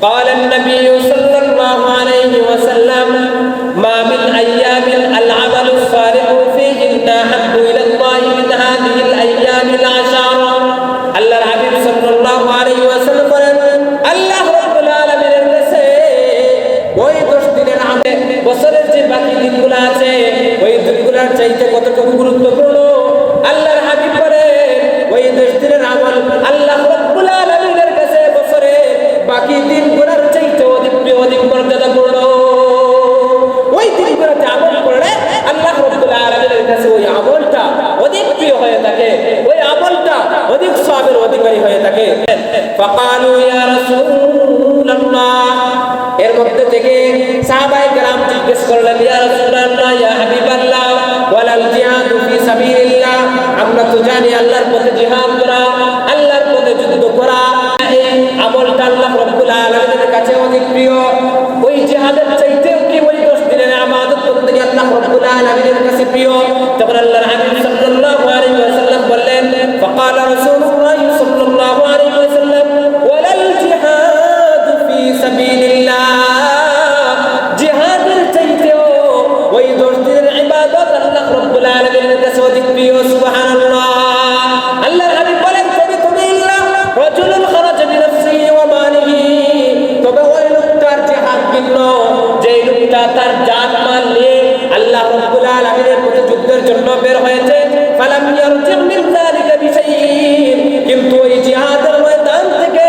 قال النبي صلى الله عليه وسلم ما من أيام العمل الصالح فيهن أحب إلى الله من هذه الأيام العشر আল্লাহর হাবিব সাল্লাল্লাহু আলাইহি ওয়াসাল্লাম বলেন আল্লাহ রাব্বুল আলামিনের কাছে ওই 10 দিনের আমল বছরের যে বাকি দিনগুলো আছে ওই দিনগুলোর চাইতে কতটুকু গুরুত্বপূর্ণ আল্লাহর হাবিব বলেন ওই 10 দিনের আমল আল্লাহ রাব্বুল আলামিনের কাছে বছরের বাকি দিনগুলোর চাইতে অধিক মর্যাদাপূর্ণ ওই দিনগুলোতে আমল করলে আল্লাহ রাব্বুল আলামিনের কাছে ওই আমলটা অধিক প্রিয় হয়ে থাকে ওই আমলটা অধিক সওয়াবের অধিকারী হয়ে থাকে ফাকালু ইয়া রাসূলুল্লাহ এর মধ্যে থেকে সাহাবায়ে কেরাম জিজ্ঞেস করলেন ইয়া রাসূলুল্লাহ ইয়া হাবিবাল্লাহ ওয়ালাল জিহাদু ফি সাবিলিল্লাহ আমরা তো জানি আল্লাহর পথে জিহাদ করা আল্লাহর পথে যুদ্ধ করা এই আমলটা আল্লাহ রাব্বুল আলামিনের কাছে অধিক প্রিয় ওই জিহাদের চাইতেও কি ওই 10 দিনের ইবাদত করতে গিয়ে আল্লাহ রাব্বুল আলামিনের কাছে প্রিয় তখন আল্লাহর হাবিব সাল্লাল্লাহু আলাইহি ওয়াসাল্লাম বললেন فقال رسول الله صلى الله عليه وسلم ولا الجهاد في سبيل الله জিহাদের চাইতেও ওই 10 দিনের ইবাদত আল্লাহ রাব্বুল আলামিনের কাছে অধিক প্রিয় সুবহানাল্লাহ আল্লাহর হাবিব বলেন তাবিকুল্লাহ রাজুলুন খারাজা বিনফসিহি ওয়া মালিহি তবে ওই লোকটার জিহাদ ভিন্ন যে লোকটা তার জান মাল নিয়ে আল্লাহ রাব্বুল আলামিনের পথে যুদ্ধের জন্য বের হয়েছে ফালাম ইয়ারজি মিন যালিকা বিশাইইন কিন্তু ওই জিহাদের ময়দান থেকে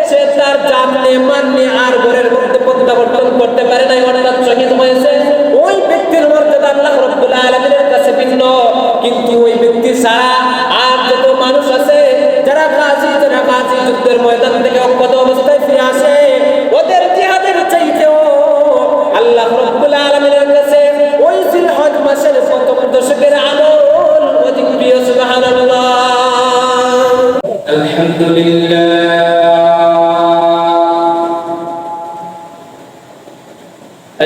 সে তার জান নিয়ে মান নিয়ে আর ঘরের মধ্যে প্রত্যাবর্তন করতে পারে নাই অর্থাৎ শহীদ হয়েছে ওই ব্যক্তির মর্যাদা আল্লাহ রাব্বুল আলামিনের কাছে ভিন্ন কিন্তু ওই ব্যক্তি ছাড়া আর যত মানুষ আছে যারা গাজী যুদ্ধের ময়দান থেকে অক্ষত অবস্থায় ফিরে আসে ওদের জিহাদের চাইতেও আল্লাহ রাব্বুল আলামিনের কাছে ওই জিলহজ মাসের প্রথম দশকের আমল অধিক প্রিয় সুবহানাল্লাহ আলহামদুলিল্লাহ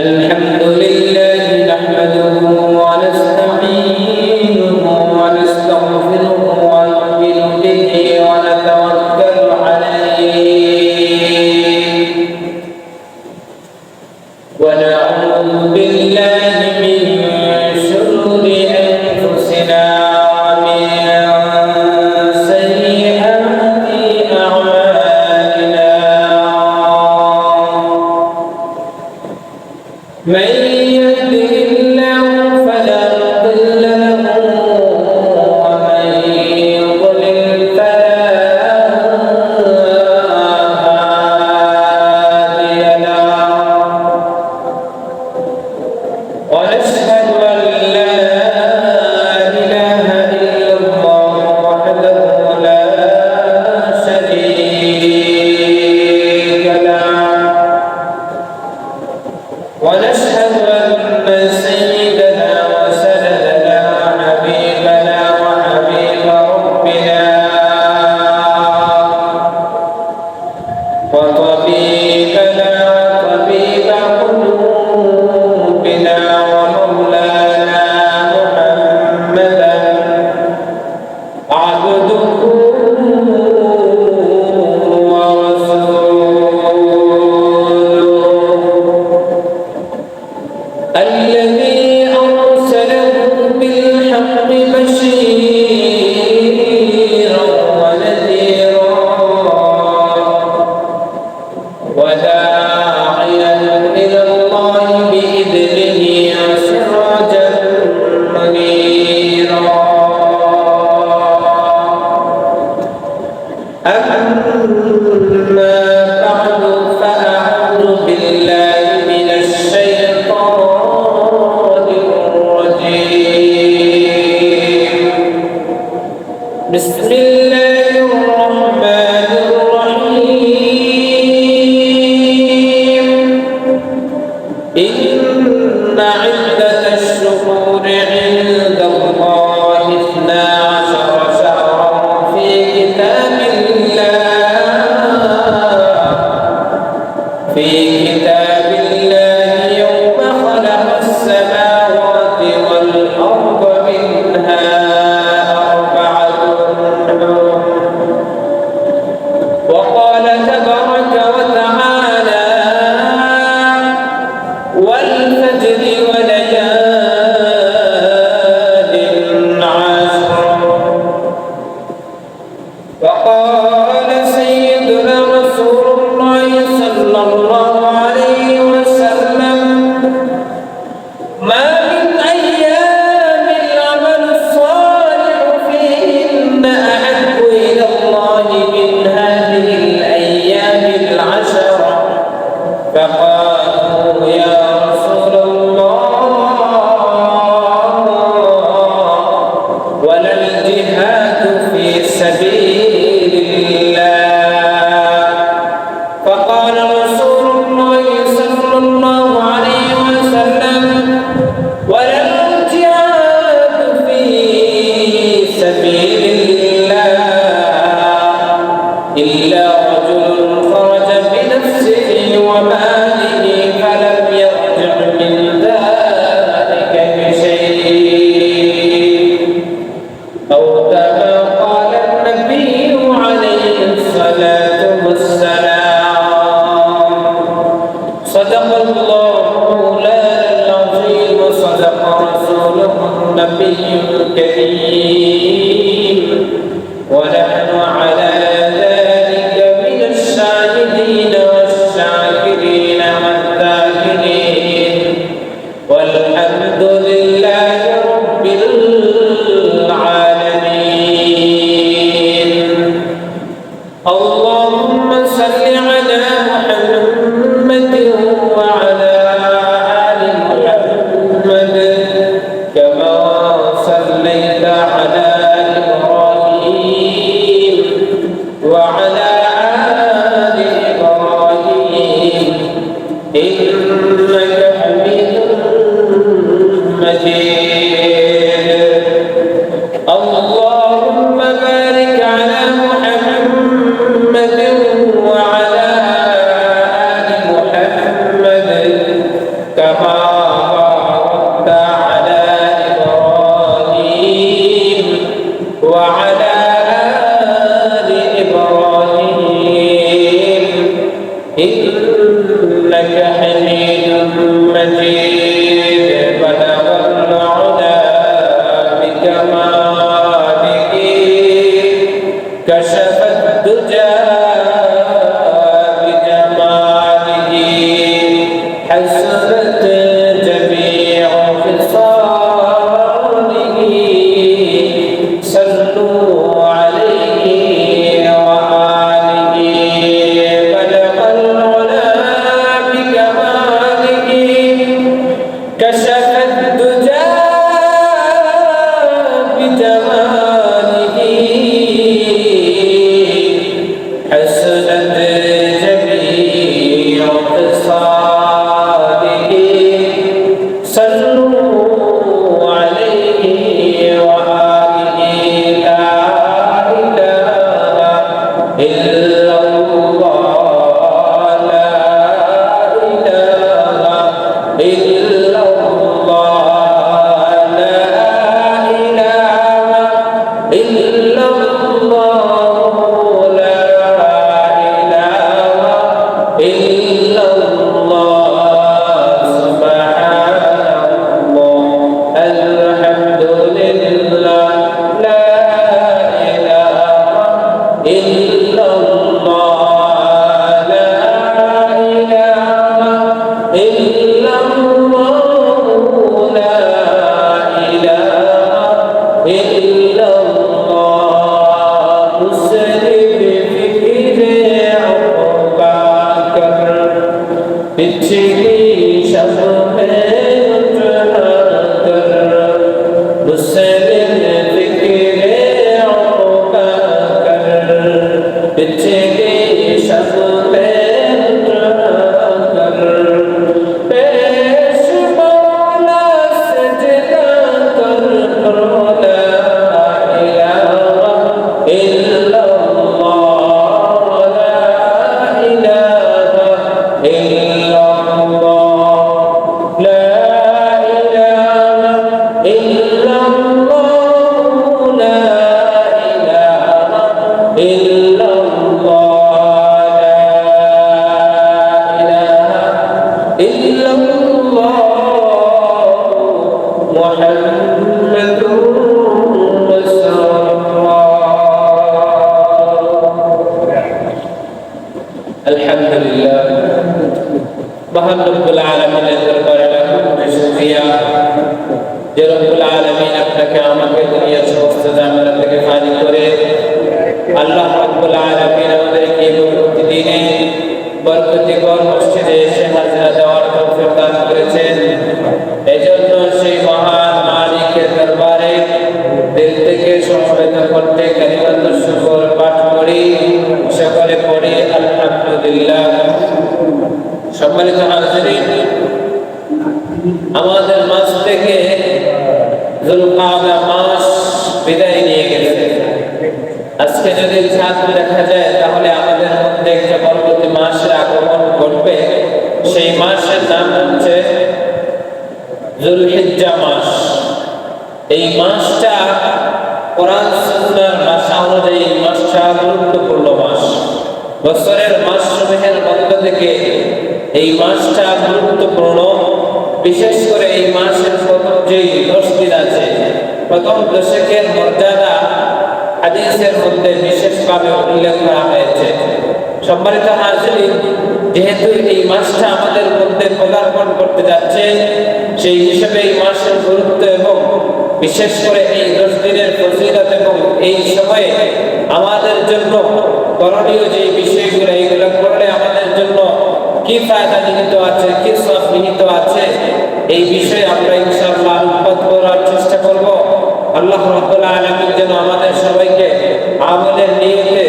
আলহামদুলিল্লাহ নাহমাদুহু ওয়া নাস্তাঈনুহু ওয়া নাস্তাগফিরুহু ওয়া নু'মিনু বিহি ওয়া নাতাওয়াক্কালু আলাইহি ওয়া না'উযু বিল্লাহি মিন শুরুরি আনফুসিনা ওয়া মিন সাইয়্যাতি আ'মালিনা من يهده الله فلا مضل له ومن يضلل فلا هادي له ونشهد أن لا إله إلا الله وحده لا شريك له ونشهد أن سيدنا وسندنا وحبيبنا وحبيب ربنا وطبيبنا وطبيب قلوبنا ومولانا محمدا عبده الذي أرسله بالحق بشيرا ونذيرا وداعيا إلى الله بإذنه وسراجا منيرا أما بعد فأعوذ بالله من الشيطان الرجيم بسم الله الرحمن الرحيم إن عدة الشهور عند الله 12 شهرا في كتاب الله يوم خلق السماوات والأرض منها أربعة حرم وقال تبارك وتعالى عشرة فقالوا يا رسول الله ولا الجهاد في سبيل الله فقال رسول الله صلى الله عليه وسلم ولا الجهاد في سبيل الله إلا رجل خرج بنفسه وماله فلم يرجع من ذلك بشيء أو كما قال النبي عليه الصلاة والسلام صدق الله مولانا العظيم وصدق رسوله النبي الكريم ونحن على ذلك من الشاهدين والشاكرين والذاكرين والحمد لله رب العالمين اللهم صل على محمد وعلى آل محمد كما صليت على إبراهيم وعلى آل إبراهيم إنك حميد مجيد اللهم بارك على محمد وعلى آل محمد كما باركت على إبراهيم وعلى آل إبراهيم إنك حميد مجيد بلغ العلا بكماله كشف الدجى بجماله حسنت جميع خصاله صلوا عليه وآله بلغ العلا بكماله كشف الدجى بجماله حسنت جميع خصاله صلوا عليه وآله لا إله إلا الله لا إله إلا الله لا إله إلا الله لا إله إلا الله سبحان الله الحمد لله لا إله إلا الله لا إله إلا الله لا إله إلا الله مسلم بفكر عقباك بتشيلي شفه وتهدر مسلم بفكر عقباك بتشيلي شفه আলহামদুলিল্লাহ মহান রব্বুল আলামিনের দরবারে লাখো শুকরিয়া যে রব্বুল আলামিন আপনাকে আমাকে দুনিয়ার সমস্ত ঝামেলা থেকে ফানি করে আল্লাহ রব্বুল আলামিন আমাদেরকে এই পবিত্র দিনে বরকতিকর মসজিদে এসে হাজিরা দেওয়ার তৌফিক দান করেছেন। এজন্য সেই মহান মালিকের দরবারে দিল থেকে সমবেত করতে কালিমাতুশ শুকর পাঠ করি, সকলে পড়ি আলহামদুলিল্লাহ। সম্মানিত হাজিরিন, আমাদের মাঝ থেকে যুলকাদা মাস বিদায় নিয়ে গেছে। আজকে যদি চাঁদ দেখা যায় তাহলে আমাদের মধ্যে একটা পরবর্তী মাসের আগমন ঘটবে। সেই মাসের নাম হচ্ছে যুলহিজ্জা মাস। এই মাসটা কোরআন সুন্নাহর ভাষা অনুযায়ী এই মাসটা গুরুত্বপূর্ণ মাস। বছরের মাসসমূহের মধ্য থেকে এই মাসটা গুরুত্বপূর্ণ। বিশেষ করে এই মাসের প্রথম যে 10 দিন আছে, প্রথম দশকের মর্যাদা হাদিসের মধ্যে বিশেষভাবে উল্লেখ করা হয়েছে। সম্মানিত হাজিরিন, যেহেতু এই মাসটা আমাদের মধ্যে পদার্পণ করতে যাচ্ছে, সেই হিসেবে এই মাসের গুরুত্ব এবং বিশেষ করে এই 10 দিনের ফজিলত এবং এই সময়ে আমাদের জন্য করণীয় যে বিষয়গুলো, এইগুলো করলে আমাদের জন্য কি ফায়দা নিহিত আছে, কি সওয়াব নিহিত আছে, এই বিষয়ে আমরা ইনশাআল্লাহ আলোকপাত করার চেষ্টা করব। আল্লাহ রাব্বুল আলামিন যেন আমাদের সবাইকে আমলের নিয়তে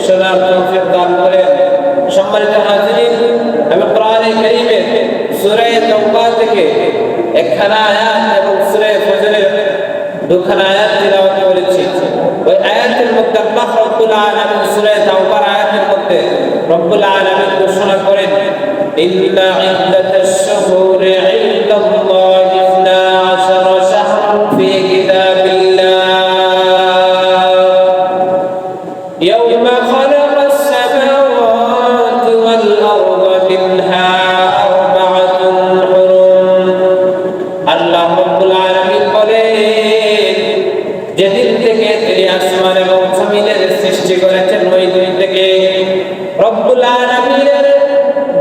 শোনার তৌফিক দান করেন। সম্মানিত হাজিরিন, আমি কোরআনে কারীমের সূরা তাওবা থেকে একখানা আয়াত এবং সূরা ফজরের দুখানা আয়াত তিলাওয়াত করেছি। ওই আয়াতের মধ্যে আল্লাহ রাব্বুল আলামিন সূরা তাওবার আয়াতের মধ্যে রব্বুল আলামিন ঘোষণা করেন, ইন্না ইদ্দাতাশ শুহুরি ইনদাল্লাহি 12 শাহরান ফি কিতাবিল্লাহ ইয়াওমা খালাকাস সামাওয়াতি ওয়াল আরদা মিনহা আরবা'তুন হুরুম। আল্লাহ রাব্বুল আলামিন বলেন, যেদিন থেকে তিনি আসমান এবং জমিনের সৃষ্টি করেছেন, ওই দিন থেকে রব্বুল আলামিনের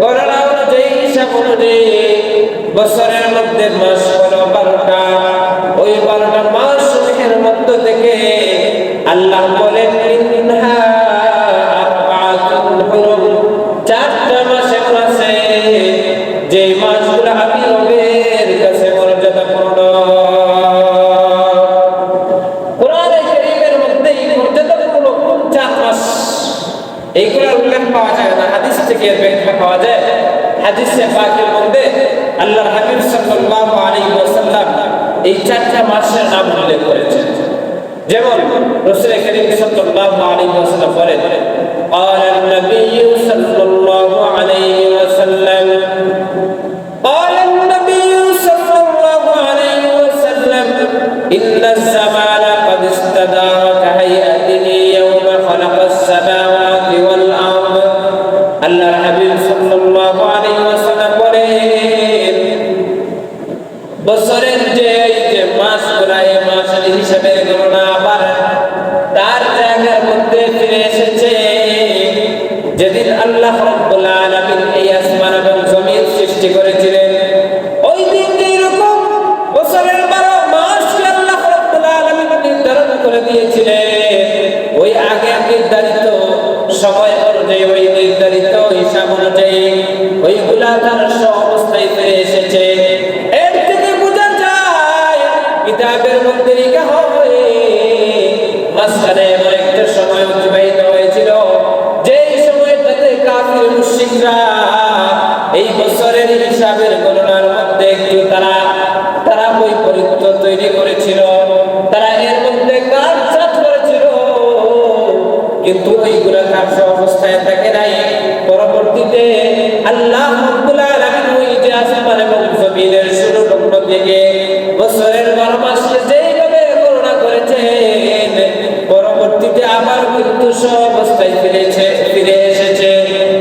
গণনা অনুযায়ী, হিসাব অনুযায়ী বছরের মধ্যে মাস হলো 12টা। ওই 12টা মাস সমূহের মধ্য থেকে আল্লাহ বলেন, মিনহা আরবা'তুন হুরুম, 4টা মাস এমন আছে যে মাসগুলো আমি রবের কাছে মর্যাদাপূর্ণ। কোরআনে কারীমের মধ্যে এই মর্যাদাপূর্ণ 4 মাস, এইগুলোর উল্লেখ পাওয়া যায় না, হাদিস থেকে এর ব্যাখ্যা পাওয়া যায়। হাদিসে পাকের মধ্যে আল্লাহর হাবিব সাল্লাল্লাহু আলাইহি ওয়াসাল্লাম এই 4টা মাসের নাম উল্লেখ করেছেন। যেমন রাসূল করিম সাল্লাল্লাহু আলাইহি ওয়াসাল্লাম বলেন, قال النبي صلى الله عليه وسلم قال النبي صلى الله عليه وسلم إن الزمان قد استدار كهيئته يوم خلق السماوات والأرض। আল্লাহর হাবিব সাল্লাল্লাহু আলাইহি ওয়াসাল্লাম বলেন, বছরের যে মাসগুলো, এই মাসের হিসাবে গণনা আবার তার জায়গার মধ্যে ফিরে এসেছে যেদিন আল্লাহ রাব্বুল আলামিন এই আসমান এবং জমিন সৃষ্টি করেছিলেন। ওই দিন যেরকম বছরের 12 মাস আল্লাহ রাব্বুল আলামিন নির্ধারণ করে দিয়েছিলেন, ওই আগে নির্ধারিত সময় অনুযায়ী, ওই নির্ধারিত হিসাব অনুযায়ী ওইগুলা তার অবস্থায় ফিরে এসেছে। এর থেকে বোঝা যায় কিতাবের মধ্যে লেখা হয় মাঝখানে এমন একটা সময় অতিবাহিত হয়েছিল, যেই সময়টাতে কাফির মুশরিকরা এই বছরের হিসাবের গণনার মধ্যে একটু তারা বৈপরীত্য তৈরি করেছিল, তারা এর মধ্যে কাটছাঁট করেছিল, কিন্তু ওইগুলা কার্য অবস্থায় থাকে নাই। পরবর্তীতে আল্লাহ রাব্বুল আলামিন ওই যে আসমান এবং জমিনের শুরু লগ্ন থেকে বছরের 12 মাসকে যেইভাবে গণনা করেছেন, পরবর্তীতে আবার কিন্তু অবস্থায় ফিরে এসেছে।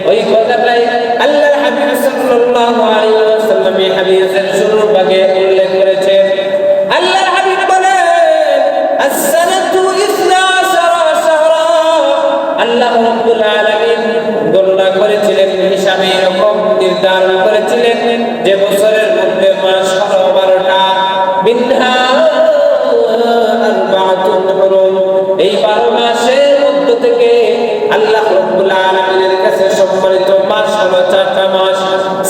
ওই কথাটাই আল্লাহর হাবিব সাল্লাল্লাহু আলাইহি ওয়াসাল্লাম এই হাদিসের শুরুর ভাগে উল্লেখ করেছেন। আল্লাহর হাবিব বলেন, as-sanatu 12 শাহরা। আল্লাহ রাব্বুল আলামিন গণনা করেছিলেন, হিসাবে এরকম নির্ধারণ করেছিলেন যে বছরের মধ্যে মাস হলো 12টা। মিনহা আরবা'তুন হুরুম, এই 12 মাসের মধ্য থেকে আল্লাহ রাব্বুল আলামিনের কাছে সম্মানিত মাস হলো চারটা মাস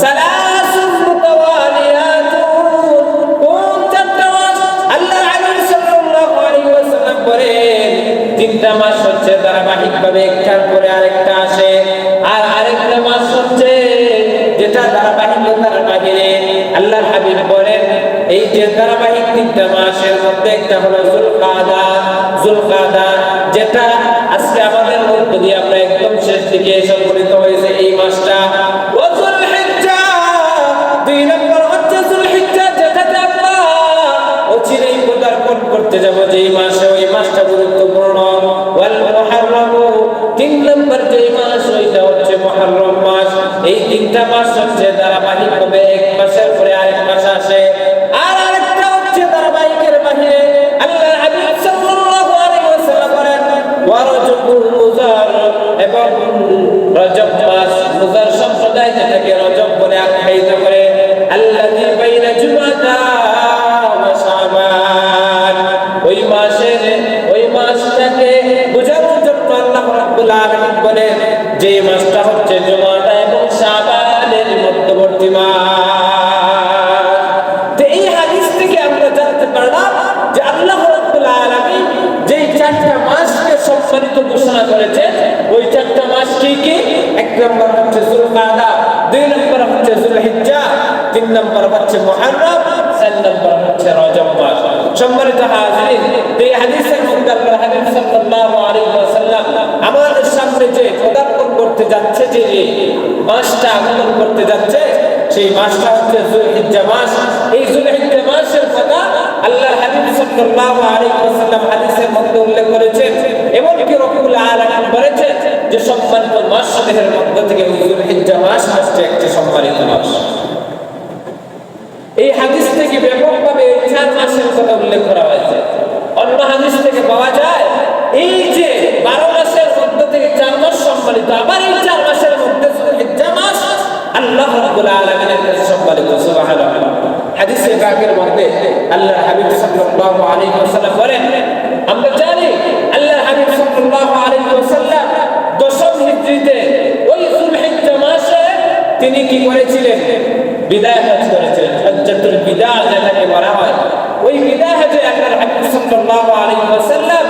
সালাসুন মুতাওয়ালিয়াতুন, কোন চারটা মাস? আল্লাহর হাবিব সাল্লাল্লাহু আলাইহি ওয়াসাল্লাম বলেন তিনটা মাস হচ্ছে ধারাবাহিকভাবে একটার পরে আরেকটা আসে, আর আরেকটা মাস হচ্ছে যেটা ধারাবাহিকতার বাহিরে। আল্লাহর হাবিব বলেন এই যে ধারাবাহিক তিনটা মাসের মধ্যে একটা হলো যুলকাদা, যেটা আজকে আমাদের মধ্য দিয়ে আমরা একদম শেষ দিকে সংগঠিত হয়েছে এই মাসটা। ও যুলহিজ্জা, দুই নম্বর হচ্ছে যুলহিজ্জা, যেটাতে আমরা অচিরেই পদার্পণ করতে যাব যেই মাসে, ওই মাসটা গুরুত্বপূর্ণ। ওয়াল মুহররম, তিন নম্বর যেই মাস ওইটা হচ্ছে মুহররম মাস। এই তিনটা মাস হচ্ছে ধারাবাহিকভাবে এক মাসের পরে আরেক মাস আসে, আর আরেকটা হচ্ছে ধারাবাহিকের বাহিরে। আল্লাহর হাবিব সাল্লাল্লাহু আলাইহি ওয়াসাল্লাম বলেন ওয়া রজবুল মুজার, এবং রজব মাস, মুজার সম্প্রদায় যেটাকে রজব বলে আখ্যায়িত করে, আল্লাযী বাইনা জুমাদা ওয়া শাবান, ওই মাসটাকে বোঝানোর জন্য আল্লাহ রাব্বুল আলামিন বলেন যে মাসটা হচ্ছে জুমাদা এবং শাবানের মধ্যবর্তী মাস। তো এই হাদিস থেকে আমরা জানতে পারলাম যে আল্লাহ রাব্বুল আলামিন যেই চারটা মাসকে সম্মানিত ঘোষণা করেছে, ওই চারটা মাস কি কি? এক নম্বর হচ্ছে যুলকাদা, দুই নম্বর হচ্ছে যুলহিজ্জা, তিন নম্বর হচ্ছে মুহররম, চার নম্বর হচ্ছে রজব মাস। সম্মানিত হাজিরিন, এই হাদিসের মধ্যে আল্লাহর হাবিব সাল্লাল্লাহু আলাইহি ওয়াসাল্লাম আমাদের সামনে যে পদার্পণ করতে যাচ্ছে, যে মাসটা আগমন করতে যাচ্ছে, সেই মাসটা হচ্ছে যুলহিজ্জা মাস। এই যুলহিজ্জা মাসের কথা আল্লাহর হাবিব সাল্লাল্লাহু আলাইহি ওয়াসাল্লাম হাদিসের মধ্যে উল্লেখ করেছেন। এমনকি রব্বুল আলামিন বলেছেন যে সম্মানিত মাসসমূহের মধ্য থেকে যুলহিজ্জা মাস হচ্ছে একটি সম্মানিত মাস। এই হাদিস থেকে ব্যাপকভাবে এই চার মাসের কথা উল্লেখ করা হয়েছে। অন্য হাদিস থেকে পাওয়া যায় এই যে 12 মাসের মধ্য থেকে 4 মাস সম্মানিত, আবার এই 4 মাসের মধ্যে যুলহিজ্জা মাস আল্লাহ রাব্বুল আলামিনের কাছে সম্মানিত। সুবহানাল্লাহ। হাদিসে পাকের মধ্যে আল্লাহর হাবিব সাল্লাল্লাহু আলাইহি ওয়াসাল্লাম বলেন, আমরা জানি আল্লাহর হাবিব সাল্লাল্লাহু আলাইহি ওয়াসাল্লাম 10ম হিজরিতে ওই যুলহিজ্জা মাসে তিনি কি করেছিলেন? বিদায় হজ করেছিলেন। হজ্জাতুল বিদা যেটাকে বলা হয়, ওই বিদায় হজে আল্লাহর হাবিব সাল্লাল্লাহু আলাইহি ওয়াসাল্লাম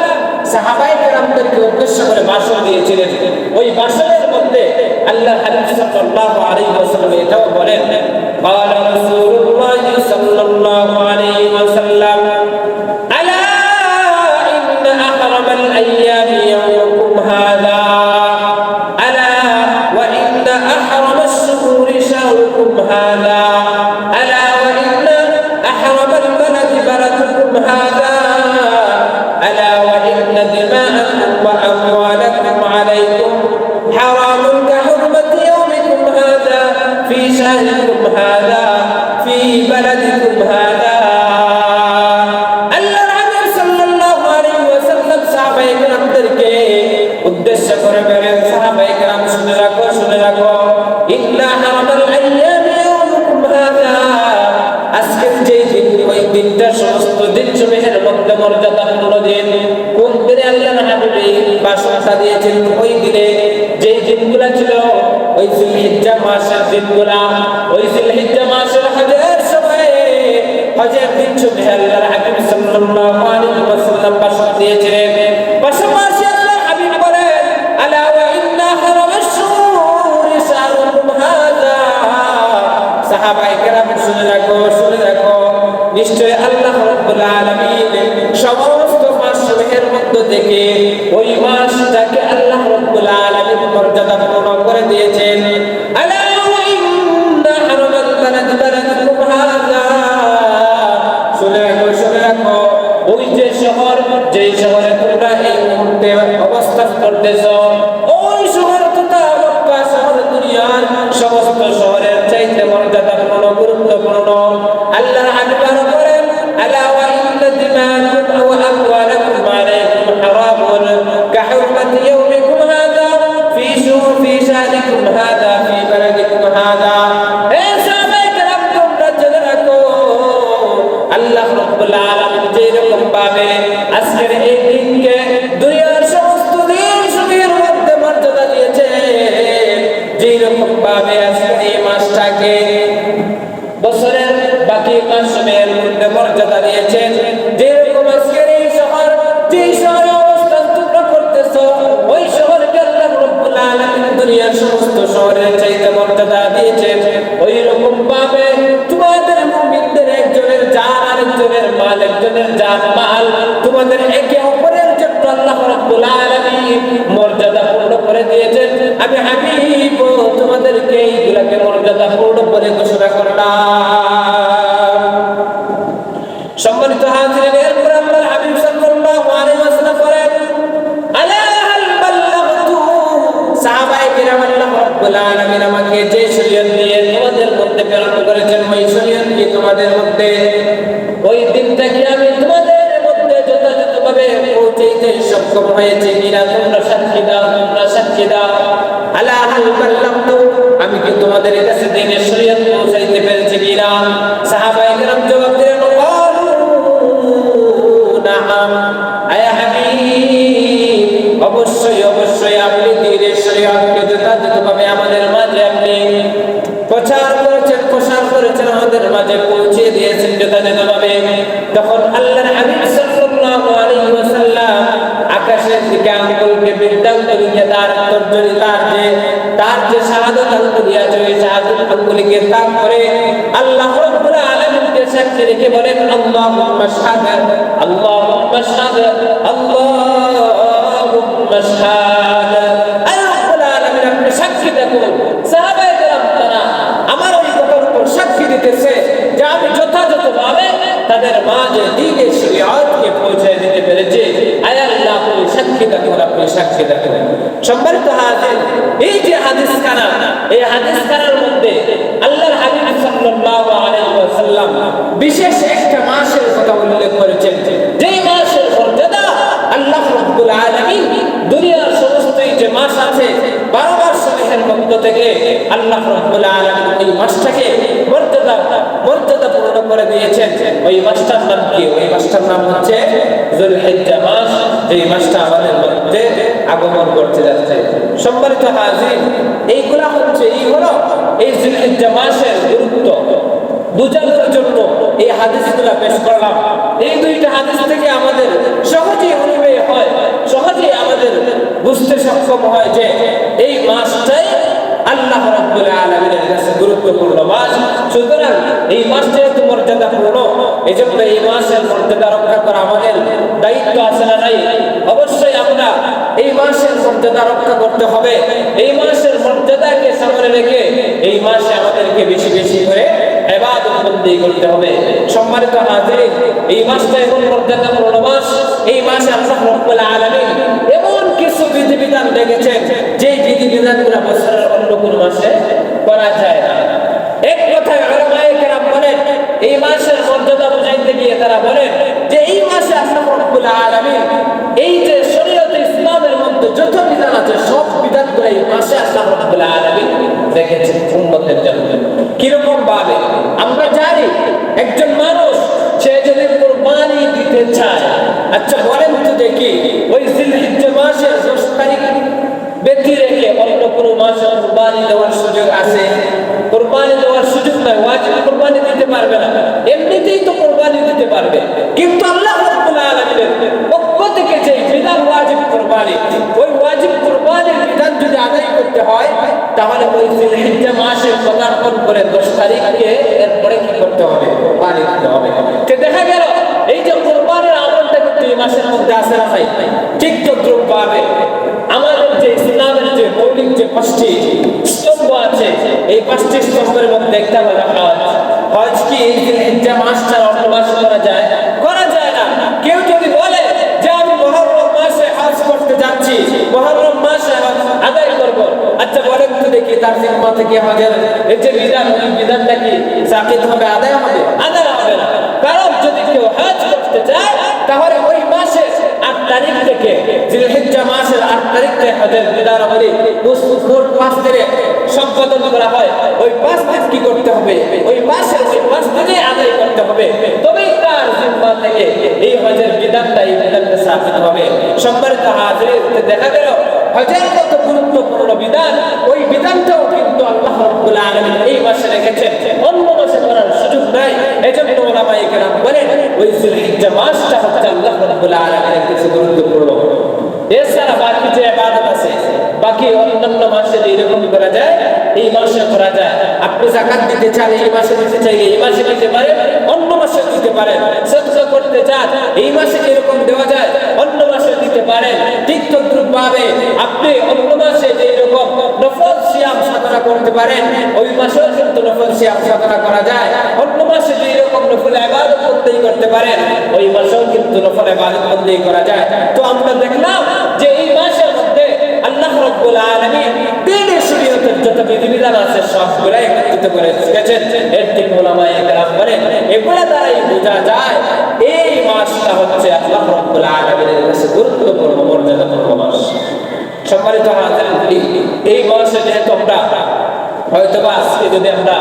সাহাবায়ে কেরামদেরকে উদ্দেশ্য করে ভাষণ দিয়েছিলেন। ওই ভাষণের মধ্যে আল্লাহর হাবিব সাল্লাল্লাহু আলাইহি ওয়াসাল্লাম এটাও বলেন, قال رسول الله صلى الله عليه وسلم ألا إن أحرم الأيام يومكم هذا ألا وإن أحرم الشهور شهركم هذا ألا وإن أحرم البلد بلدكم هذا ألا وإن دماءكم وأموالكم عليكم حرام كحرمة يومكم هذا في شهركم هذا في بلدكم هذا। আল্লাহর হাবিব সাল্লাল্লাহু আলাইহি ওয়াসাল্লাম সাহাবায়ে কেরামদেরকে উদ্দেশ্য করে বলেন, সাহাবায়ে কেরাম শুনে রাখো ইন্না হারামাল আইয়ামি ইয়াউমুকুম হাযা, আজকের যে দিন, ওই দিনটা সমস্ত দিনসমূহের মধ্যে মর্যাদাপূর্ণ দিন। কোন দিনে আল্লাহর হাবিব ভাষণটা দিয়েছেন? ওই দিনে যেই দিনগুলো ছিল ওই যুলহিজ্জা মাসের দিনগুলা, ওই যুলহিজ্জা মাসের হজের সময়, হজের দিন সমূহে আল্লাহর হাবিব সাল্লাল্লাহু আলাইহি ওয়াসাল্লাম ভাষণ দিয়েছিলেন। পাশাপাশি আল্লাহর হাবিব বলেন, আলা ওয়া ইন্না হারামাশ শুহুরি শাহরুকুম হাযা, সাহাবায়ে কেরাম শুনে রাখো, নিশ্চয় আল্লাহ রাব্বুল আলামিন সমস্ত মাসসমূহের মধ্য থেকে ওই মাসটাকে আল্লাহ রাব্বুল আলামিন মর্যাদা পূর্ণ করে দিয়েছেন। আলা ওয়া ইন্না হারামাল বালাদ বালাদুকুম হাযা, শুনে রাখো, ওই যে শহর, যেই শহরে তোমরা এই মুহূর্তে অবস্থান করতেছো, ওই শহর তথা মক্কা শহর দুনিয়ার সমস্ত শহরের চাইতে মর্যাদাপূর্ণ, গুরুত্বপূর্ণ। আল্লাহর হাবিব বলেন, আলা ওয়া ইন্না দিমাআকুম ওয়া আমওয়ালাকুম আলাইকুম হারামুন কাহুরমাতি ইয়াউমিকুম হাযা ফি শাহরিকুম হাযা ফি বালাদিকুম হাযা। হে সাহাবায়ে কেরাম, তোমরা জেনে রাখো আল্লাহ রাব্বুল আলামিন যেরকম ভাবে আজকের এই দিনকে দুনিয়ার সমস্ত দিন সমূহের মধ্যে মর্যাদা দিয়েছে, যেরকম ভাবে আজকের মাসটাকে বছরের বাকি মাসের মধ্যে মর্যাদা দিয়েছেন। যেরকম আজকের এই শহর, যে শহরে অবস্থান তোমরা করতেছ, ওই শহরকে আল্লাহ রাব্বুল আলামিন দুনিয়ার সমস্ত শহরের চাইতে মর্যাদা দিয়েছেন। ওই রকম ভাবে তোমাদের মুমিনদের একজনের জান আরেকজনের মাল, একজনের জান মাল তোমাদের একে অপরের জন্য আল্লাহ রাব্বুল আলামিন মর্যাদা পূর্ণ করে দিয়েছেন। আমি হাবিব তোমাদেরকে এইগুলাকে মর্যাদা পূর্ণ করে ঘোষণা করলাম। সম্মানিত হাজিরিন, এরপর আল্লাহর হাবিব সাল্লাল্লাহু আলাইহি ওয়াসাল্লাম বলেন, আলা হাল বাল্লাগতু। সাহাবায়ে কিরাম আল্লাহ রাব্বুল আলামিন আমাকে যে শরীয়ত দিয়ে তোমাদের মধ্যে প্রেরণ করেছেন, ওই শরীয়ত কি তোমাদের মধ্যে, ওই দিনটাকে আমি তোমাদের মধ্যে যথাযথভাবে পৌঁছাইতে সক্ষম হয়েছে কিনা তোমরা সাক্ষী দাও, তোমরা সাক্ষী দাও। আলা হাল বাল্লাগতু, আমি কি তোমাদের কাছে দ্বীনের শরীয়ত পৌঁছাইতে পেরেছি কিনা? সাহাবায়ে কিরাম জবাব দিলেন, নাআম, আয়া হাবিব, অবশ্যই অবশ্যই আপনি দ্বীনের শরীয়তকে যথাযথভাবে আমাদের মাঝে আপনি প্রচার করেছেন, প্রসার করেছেন, আমাদের মাঝে পৌঁছে দিয়েছেন যথাযথভাবে। তখন আল্লাহর হাবিব সাল্লাল্লাহু আলাইহি ওয়াসাল্লাম আকাশের দিকে আঙ্গুলকে বৃদ্ধাঙ্গ লিখে তার যে শাহাদাত আঙ্গুলি আছে, ওই শাহাদাত আঙ্গুলিকে তাক করে আল্লাহ রাব্বুল আলামিনকে সাক্ষী রেখে বলেন, আল্লাহুম্মা শাহাদ, আল্লাহুম্মা শাহাদ, আল্লাহুম্মা শাহাদ। আল্লাহ রাব্বুল আলামিন আপনি সাক্ষী দেখুন। সাহাবায়ে কেরাম তারা আমার ওই কথার উপর সাক্ষী দিতেছে যে আমি যথাযথভাবে তাদের মাঝে দ্বীনের শরীয়তকে পৌঁছে দিতে পেরেছি। আয় আল্লাহ, আপনি সাক্ষী দেখুন, আপনি সাক্ষী দেখুন। সম্মানিত হাজির, এই যে হাদিস খানা, এই হাদিস খানার মধ্যে আল্লাহর হাবিব সাল্লাল্লাহু আলাইহি ওয়াসাল্লাম বিশেষ একটা মাসের কথা উল্লেখ করেছেন, যেই মাসের মর্যাদা আল্লাহ রাব্বুল আলামিন দুনিয়ার সমস্ত যে মাস আছে 12 মাসের মধ্য থেকে আল্লাহ রাব্বুল আলামিন এই মাসটাকে মর্যাদা পূর্ণ করে দিয়েছেন। ওই মাসটার নাম কি? ওই মাসটার নাম হচ্ছে যুলহিজ্জা মাস, যে মাসটা আমাদের মধ্যে আগমন করতে যাচ্ছে। সম্মানিত হাজির, এইগুলা হচ্ছে এই যুলহিজ্জা মাসের গুরুত্ব বোঝানোর জন্য এই হাদিসগুলা পেশ করলাম। এই দুইটা হাদিস থেকে আমাদের সহজেই অনুমেয় হয়, সহজেই আমাদের বুঝতে সক্ষম হয় যে এই মাসটাই আল্লাহ রাব্বুল আলামিনের কাছে গুরুত্বপূর্ণ মাস। সুতরাং এই মাসটা এত মর্যাদাপূর্ণ, এজন্য এই মাসের মর্যাদা রক্ষা করা আমাদের দায়িত্ব আছে না নাই? অবশ্যই আমরা এই মাসের মর্যাদা রক্ষা করতে হবে। এই মাসের মর্যাদাকে সামনে রেখে এই মাসে আমাদেরকে বেশি বেশি করে ইবাদত বন্দি করতে হবে। সম্মানিত হাজিরিন, এই মাসটা এমন মর্যাদাপূর্ণ মাস। এই মাসে আল্লাহ রাব্বুল আলামিন এমন কিছু বিধিবিধান রেখেছেন যে বিধিবিধানগুলো বছরের অন্য কোনো মাসে করা যায় না। এক কথায় উলামায়ে কেরাম বলেন, এই মাসের মর্যাদা বুঝাইতে গিয়ে তারা বলেন যে এই মাসে আল্লাহ রাব্বুল আলামিন এই যে শরীয়ত ইসলামের মধ্যে যত বিধান আছে সব বিধানগুলো এই মাসে আল্লাহ রাব্বুল আলামিন রেখেছেন উম্মতের জন্য। কিরকম ভাবে? আমরা জানি একজন মানুষ সে যদি কুরবানি দিতে চায়, আচ্ছা বলেন তো দেখি, ওই যুলহিজ্জা মাসের 10 তারিখ ব্যতি রেখে অন্য কোনো মাসে কুরবানি দেওয়ার সুযোগ আছে? কুরবানি দেওয়ার সুযোগ নাই, ওয়াজিব কুরবানি দিতে পারবে না। এমনিতেই তো কুরবানি দিতে পারবে, কিন্তু আল্লাহ রাব্বুল আলামিনের পক্ষ থেকে যে বিধান ওয়াজিব কুরবানি, ওই ওয়াজিব কুরবানির বিধান যদি আদায় করতে হয় তাহলে ওই যুলহিজ্জা মাসের পদার্পণ করে 10 তারিখে এরপরে কি করতে হবে? কুরবানি দিতে হবে। তো দেখা গেল এই যে কুরবানির আমলটা কিন্তু এই মাসের মধ্যে আসে না ভাই। ঠিক তদ্রুপ ভাবে আমাদের যে ইসলামের যে মৌলিক যে 5টি স্তম্ভ আছে, এই 5টি স্তম্ভের মধ্যে একটা হলো হজ। হজ কি এই যুলহিজ্জা মাস ছাড়া অন্য মাসে করা যায়? করা যায় না। কেউ যদি বলে যে আমি মুহররম মাসে হজ করতে যাচ্ছি, মুহররম মাসে হজ আদায় করব, আচ্ছা বলেন তো দেখি তার জিম্মা থেকে হজের এই যে বিধান, ওই বিধানটা কি সাকিত হবে, আদায় হবে? আদায় হবে না। কারণ যদি কেউ হজ করতে চায় তাহলে ওই মাসে 8 তারিখ থেকে, যুলহিজ্জা মাসের 8 তারিখ থেকে হজের বিধানাবলী মোট 5 দিনে সম্পাদন করা হয়। ওই 5 দিন কি করতে হবে? ওই মাসের ওই 5 দিনে আদায় করতে হবে, তবেই তার জিম্মা থেকে এই হজের বিধানটা সাকিত হবে। সম্মানিত হাজিরিন, দেখা গেল হজের মতো গুরুত্বপূর্ণ বিধান, ওই বিধানটাও কিন্তু আল্লাহ রাব্বুল আলামিন এই মাসে রেখেছেন, অন্য মাসে করার সুযোগ নাই। এজন্য উলামায়ে কেরাম বলেন ওই যুলহিজ্জা মাসটা হচ্ছে আল্লাহ রাব্বুল আলামিনের কাছে গুরুত্বপূর্ণ। এছাড়া বাকি যে ইবাদত আছে, বাকি অন্যান্য মাসে যেরকম করা যায় এই মাসে করা যায়। আপনি যাকাত দিতে চান এই মাসে দিতে চাইলে এই মাসে দিতে পারেন, অন্য মাসে দিতে পারেন। সদকা করতে চান এই মাসে যেরকম দেওয়া যায় অন্য মাসে দিতে পারেন। ঠিক তদ্রূপভাবে আপনি অন্য মাসে যেরকম নফল সিয়াম সাধনা করতে পারেন ওই মাসেও কিন্তু নফল সিয়াম সাধনা করা যায়। অন্য মাসে যেরকম নফল ইবাদত করতে পারেন ওই মাসেও কিন্তু নফল ইবাদত করা যায়। তো আমরা দেখলাম যে এই মাসের মধ্যে আল্লাহ রাব্বুল আলামিন দ্বীনের শরীয়তের যত বিধিবিধান আছে সবগুলো একত্রিত করে রেখেছেন। এর থেকে উলামায়ে কেরাম বলেন এগুলা দ্বারাই বোঝা যায় এই মাসটা হচ্ছে আল্লাহ রাব্বুল আলামিনের কাছে গুরুত্বপূর্ণ মর্যাদাপূর্ণ মাস। সম্মানিত হাজিরিন, এই মাসে যেহেতু আমরা হয়তোবা আজকে যদি আমরা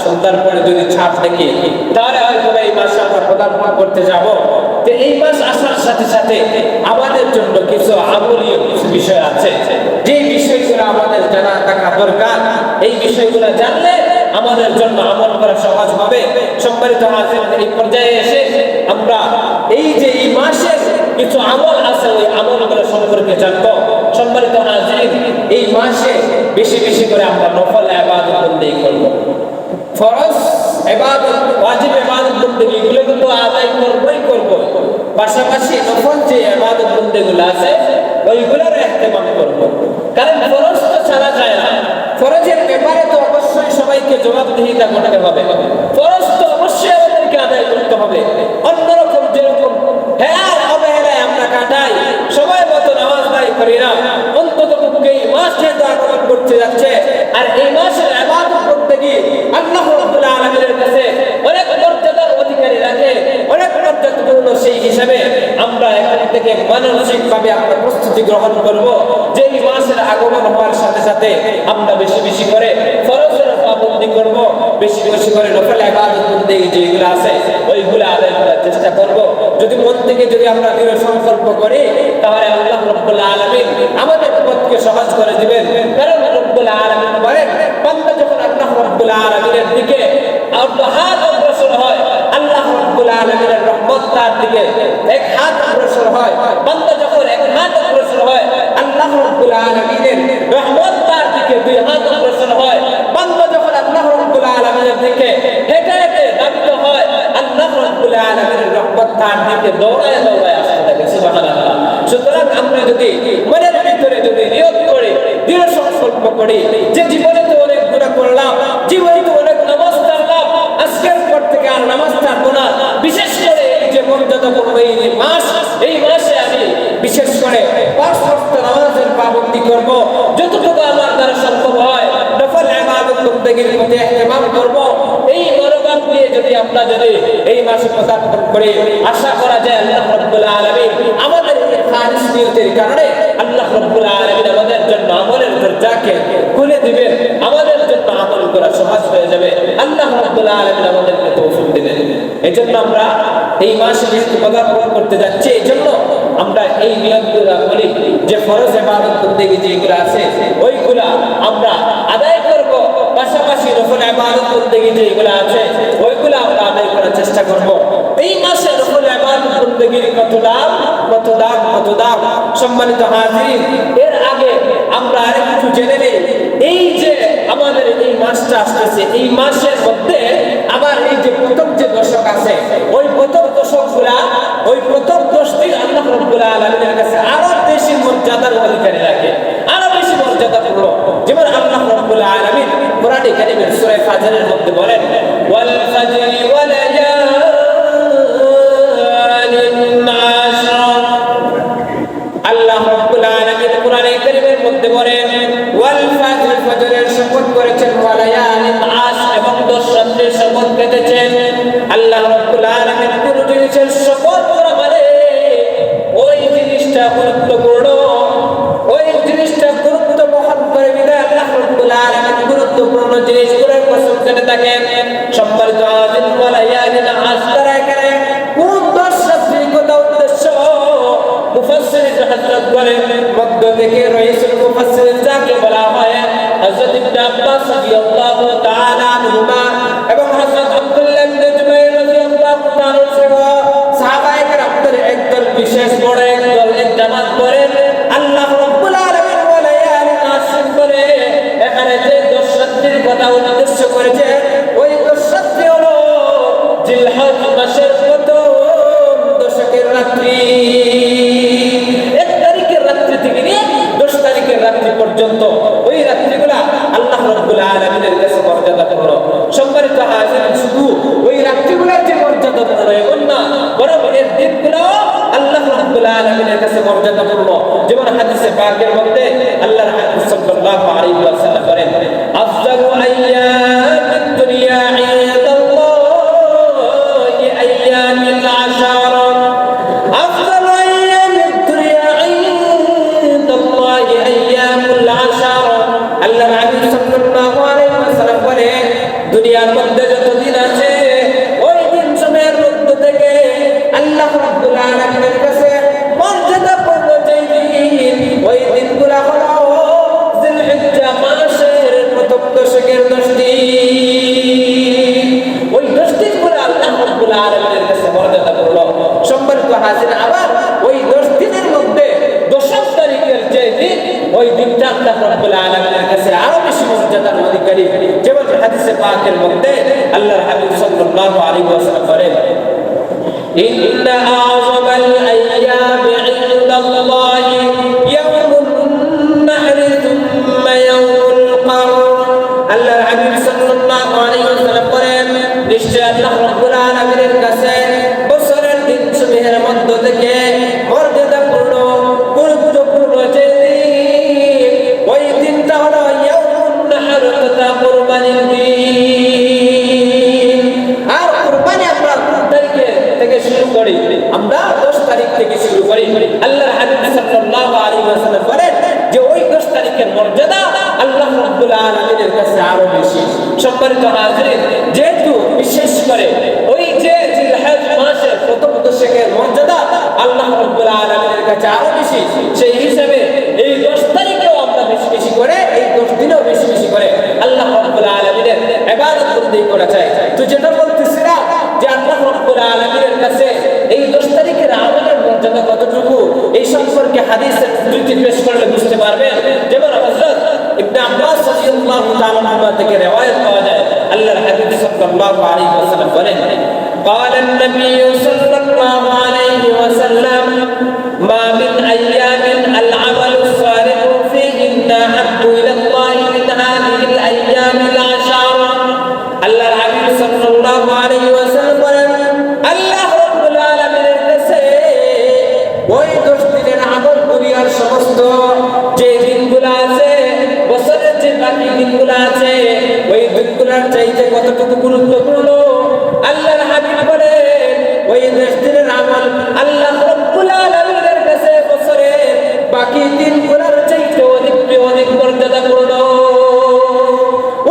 সন্ধ্যার পরে যদি ছাপ দেখি তাহলে হয়তোবা এই মাসে আমরা পদার্পণ করতে যাব। তো এই মাস আসার সাথে সাথে আমাদের জন্য কিছু আমলীয় কিছু বিষয় আছে, যে বিষয়গুলো আমাদের জানা থাকা দরকার। এই বিষয়গুলো জানলে আমাদের জন্য আমল করা সহজ হবে। সম্মানিত হাজিরিন, এই পর্যায়ে এসে আমরা এই যে এই মাসের কিছু আমল আছে ওই আমলগুলো সম্পর্কে জানবো। সম্মানিত হাজিরিন, এই মাসে বেশি বেশি করে আমরা নফল ইবাদত বন্দেগী করব। ফরজ ইবাদত, ওয়াজিব ইবাদত বন্দেগী এগুলো কিন্তু আদায় করব, পাশাপাশি নফল যে ইবাদত বন্দেগীগুলো আছে ওইগুলোর ইহতিমাম করব। কারণ ফরজ তো ছাড়া যায় না, ফরজের ব্যাপারে তো অবশ্যই সবাইকে জবাবদিহিতা করতে হবে। ফরজ তো অবশ্যই আমাদেরকে আদায় করতে হবে। অন্যরকম যেরকম হেলার অবহেলায় আমরা কাটাই, সময় মতো নামাজ আদায় করি না, অন্তত এই মাস যেহেতু আগমন করতে যাচ্ছে আর এই মাসের ইবাদত করতে গিয়ে আল্লাহ রাব্বুল আলামিনের কাছে অনেক মর্যাদার অধিকারী রাখে, অনেক মর্যাদাপূর্ণ। সেই হিসাবে আমরা এখান থেকে মানসিকভাবে আমরা প্রস্তুতি গ্রহণ করব যে এই মাসের আগমন হওয়ার সাথে সাথে আমরা বেশি বেশি করে ফরজের পাবন্দি করব, বেশি বেশি করে নফল ইবাদত বন্দেগী যেগুলো আছে ওইগুলো আদায় করার চেষ্টা করব। যদি মন থেকে যদি আমরা দৃঢ় সংকল্প করি তাহলে আল্লাহ রাব্বুল আলামিন আমাদের পথকে সহজ করে দিবেন। কারণ রাব্বুল আলামিন বলেন বান্দা যখন আল্লাহ রাব্বুল আলামিনের দিকে হাত অগ্রসর হয় আল্লাহ রাব্বুল আলামিনের রহমত তার দিকে এক হাত অগ্রসর হয়। বান্দা যখন এক হাত অগ্রসর হয় আল্লাহ রাব্বুল আলামিনের রহমত তার দিকে দুই হাত অগ্রসর হয়। বান্দা যখন আল্লাহ রাব্বুল আলামিনের দিকে হেঁটে হেঁটে ধাবিত হয় আল্লাহ রাব্বুল আলামিনের রহমত তার দিকে দৌড়ায় দৌড়ায় আসতে থাকে। সুবহানাল্লাহ। সুতরাং আমরা যদি মনের ভিতরে যদি নিয়ত করে দৃঢ় সংকল্প করি যে জীবনে তো অনেক গুনাহ করলাম, জীবনে তো অনেক নামাজ ছাড়লাম, আজকের পর থেকে আর নামাজ ছাড়বো না। বিশেষ করে এই যে মর্যাদাপূর্ণ এই মাস, এই মাসে আমি বিশেষ করে 5 ওয়াক্ত নামাজের পাবন্দি করব। যতটুকু আমার দ্বারা সম্ভব হয় নফল ইবাদত বন্দেগীর প্রতি ইহতিমাম করব। এই মনোভাব নিয়ে যদি আমরা এই মাসে পদার্পণ করি আশা করা যায় আল্লাহ রাব্বুল আলামিন আমাদের এই খালিস নিয়তের কারণে আল্লাহ রাব্বুল আলামিন আমাদের জন্য আমলের দরজাকে খুলে দিবেন, আমাদের জন্য আমল করা সহজ হয়ে যাবে। আল্লাহ রাব্বুল আলামিন আমাদেরকে তৌফিক দিবেন। এজন্য আমরা এই মাসে যেহেতু পদার্পণ করতে যাচ্ছি এইজন্য আমরা এই নিয়তগুলো বলি যে ফরজ ইবাদত বন্দেগী যেগুলো আছে ওইগুলা আমরা আদায় করব, পাশাপাশি নফল ইবাদত বন্দেগী যেগুলো আছে ওইগুলো আমরা আদায় করার চেষ্টা করব। এই মাসে নফল ইবাদত বন্দেগীর কত দাম। সম্মানিত হাজিরিন, এর আগে আমরা আরেকটু জেনে নেই এই যে আমাদের এই মাসটা আসতেছে এই মাসের মধ্যে আবার এই যে প্রথম যে দশক আছে ওই প্রথম দশকগুলা ওই প্রথম 10 দিন আল্লাহ রাব্বুল আলামিনের কাছে আরো বেশি মর্যাদার অধিকারী রাখে, আরো বেশি মর্যাদাপূর্ণ। যেমন আল্লাহ রাব্বুল আলামিন কোরআনে কারীমের সূরা ফাজরের মধ্যে বলেন ওয়াল ফাজরি ওয়া লায়ালিন আশর। আল্লাহ রাব্বুল আলামিন কোরআনে কারীমের মধ্যে বলেন ওয়াল ফাজরি, ফজরের শপথ করেছেন, ওয়া লায়ালিন আশর, এবং 10 রাত্রির শপথ করেছেন। আল্লাহ রাব্বুল আলামিন কোন জিনিসের শপথ করা মানে ওই জিনিসটা গুরুত্বপূর্ণ, ওই জিনিসটা গুরুত্ব বহন করে বিধায় আল্লাহ রাব্বুল আলামিন গুরুত্বপূর্ণ জিনিসগুলোর কসম কেটে থাকেন। সম্মানিত হাজিরিন, ওয়া লায়ালিন আশর এখানে কোন 10 রাত্রির কথা উদ্দেশ্য মুফাসসিরিন হযরত বলেন মধ্য থেকে রাইসুল মুফাসসিরিন যাকে বলা হয় হযরত ইবনে আব্বাস রাদিয়াল্লাহু তাআলা আনহুমা এবং হযরত আব্দুল্লাহ ইবনে জুবাইর রাদিয়াল্লাহু তাআলা সাহাবায়ে কেরামদের একদল বিশেষ বড় একদল এক জামাত করেন আল্লাহ রাব্বুল আলামিন ওয়া লায়ালিন আশর করে এখানে যে 10 রাত্রির কথা উদ্দেশ্য করেছে ওই 10 রাত্রি হলো জিলহজ মাসের প্রথম দশকের রাত্রি। 1 তারিখের রাত্রি থেকে নিয়ে 10 তারিখের রাত্রি পর্যন্ত ওই রাত্রিগুলা আল্লাহ রাব্বুল আলামিনের কাছে মর্যাদাপূর্ণ। সম্মানিত হাজিরিন, শুধু ওই রাত্রিগুলোর যে মর্যাদাপূর্ণ এমন না, বরং এর দিনগুলো আল্লাহ রাব্বুল আলামিনের কাছে মর্যাদাপূর্ণ। যেমন হাদিসে পাকের মধ্যে আল্লাহর হাবিব সাল্লাল্লাহু আলাইহি ওয়াসাল্লাম বলেন, আফজালু আইয়ামিদ দুনিয়া ইনদাল্লাহি আইয়ামিল আশারা। আফজালু আইয়ামিদ দুনিয়া ইনদাল্লাহি আইয়ামুল আশারা। আল্লাহর হাবিব সাল্লাল্লাহু আলাইহি ওয়াসাল্লাম বলেন, দুনিয়ার মধ্যে যত দিন আছে ওই দিন সময়ের মধ্য থেকে আল্লাহ রাব্বুল আলামিনের কাছে মর্যাদাপূর্ণ যেই দিন, ওই দিনগুলো হলো জিলহিজ্জা মাসের প্রথম দশকের 10 দিন। ওই 10 দিনগুলো আল্লাহ রাব্বুল আলামিনের কাছে মর্যাদাপূর্ণ। সম্মানিত হাজির, আবার ওই 10 দিনের মধ্যে 10 তারিখের যে দিন, ওই দিনটা আল্লাহ রাব্বুল আলামিনের কাছে আরো বেশি মর্যাদার অধিকারী। যেমন হাদিসে পাকের মধ্যে আল্লাহর হাবিব সাল্লাল্লাহু আলাইহি ওয়াসাল্লাম বলেন, ইন্না আ'যামাল আইয়ামি ইনদাল্লাহি ইয়াউমুন নাহরি থুম্মা ইয়াউমুল কর। আল্লাহর হাবিব সাল্লাল্লাহু আলাইহি ওয়াসাল্লাম বলেন, নিশ্চয় আল্লাহ রাব্বুল আলামিনের কাছে বছরের দিনসমূহের মধ্য থেকে মর্যাদাপূর্ণ গুরুত্বপূর্ণ যে দিন, ওই দিনটা হলো ইয়াউমুন নাহর তথা কুরবানির দিন। আর কুরবানি আমরা কোন তারিখে থেকে শুরু করি? আমরা 10 তারিখ থেকে শুরু করি। আল্লাহর হাবিব সাল্লাল্লাহু আলাইহি ওয়াসাল্লাম বলেন যে ওই 10 তারিখের মর্যাদা আল্লাহ রাব্বুল আলামিনের কাছে আরো বেশি। সম্মানিত হাজিরিন, যেহেতু বিশেষ করে ওই যে জিলহজ মাসের প্রথম দশকের মর্যাদা আল্লাহ রাব্বুল আলামিনের কাছে আরো বেশি, সেই হিসাবে এই 10 তারিখেও আমরা বেশি বেশি করে, এই 10 দিনেও বেশি বেশি করে আল্লাহ রাব্বুল আলামিনের ইবাদত বন্দেগী করা চাই। তো যেটা বলতেছিলাম যে আল্লাহ রাব্বুল আলামিনের কাছে এই 10 তারিখের আমলের মর্যাদা কতটুকু, এই সম্পর্কে হাদিসের দুইটি পেশ করলে বুঝতে পারবেন। যেমন হযরত ইবনে আব্বাস রাদিয়াল্লাহু তাআলা আনহু থেকে riwayat পাওয়া যায়, আল্লাহর হাবিব সাল্লাল্লাহু আলাইহি ওয়াসাল্লাম বলেন, قال النبي صلى الله عليه وسلم ما من أيام العمل الصالح فيهن أحب إلى الله من هذه الأيام العشر। আল্লাহর হাবিব সাল্লাল্লাহু আলাইহি ওয়াসাল্লাম বলেন, আল্লাহ রাব্বুল আলামিনের কাছে ওই 10 দিনের আমল দুনিয়ার সমস্ত যে দিনগুলো আছে, বছরের যে বাকি দিনগুলো আছে, ওই দিনগুলোর চাইতে কতটুকু গুরুত্বপূর্ণ আল্লাহর হাবিব বলেন, ওই 10 দিনের আমল আল্লাহ রাব্বুল আলামিনের কাছে বছরের বাকি দিনগুলোর চাইতে অধিক মর্যাদাপূর্ণ।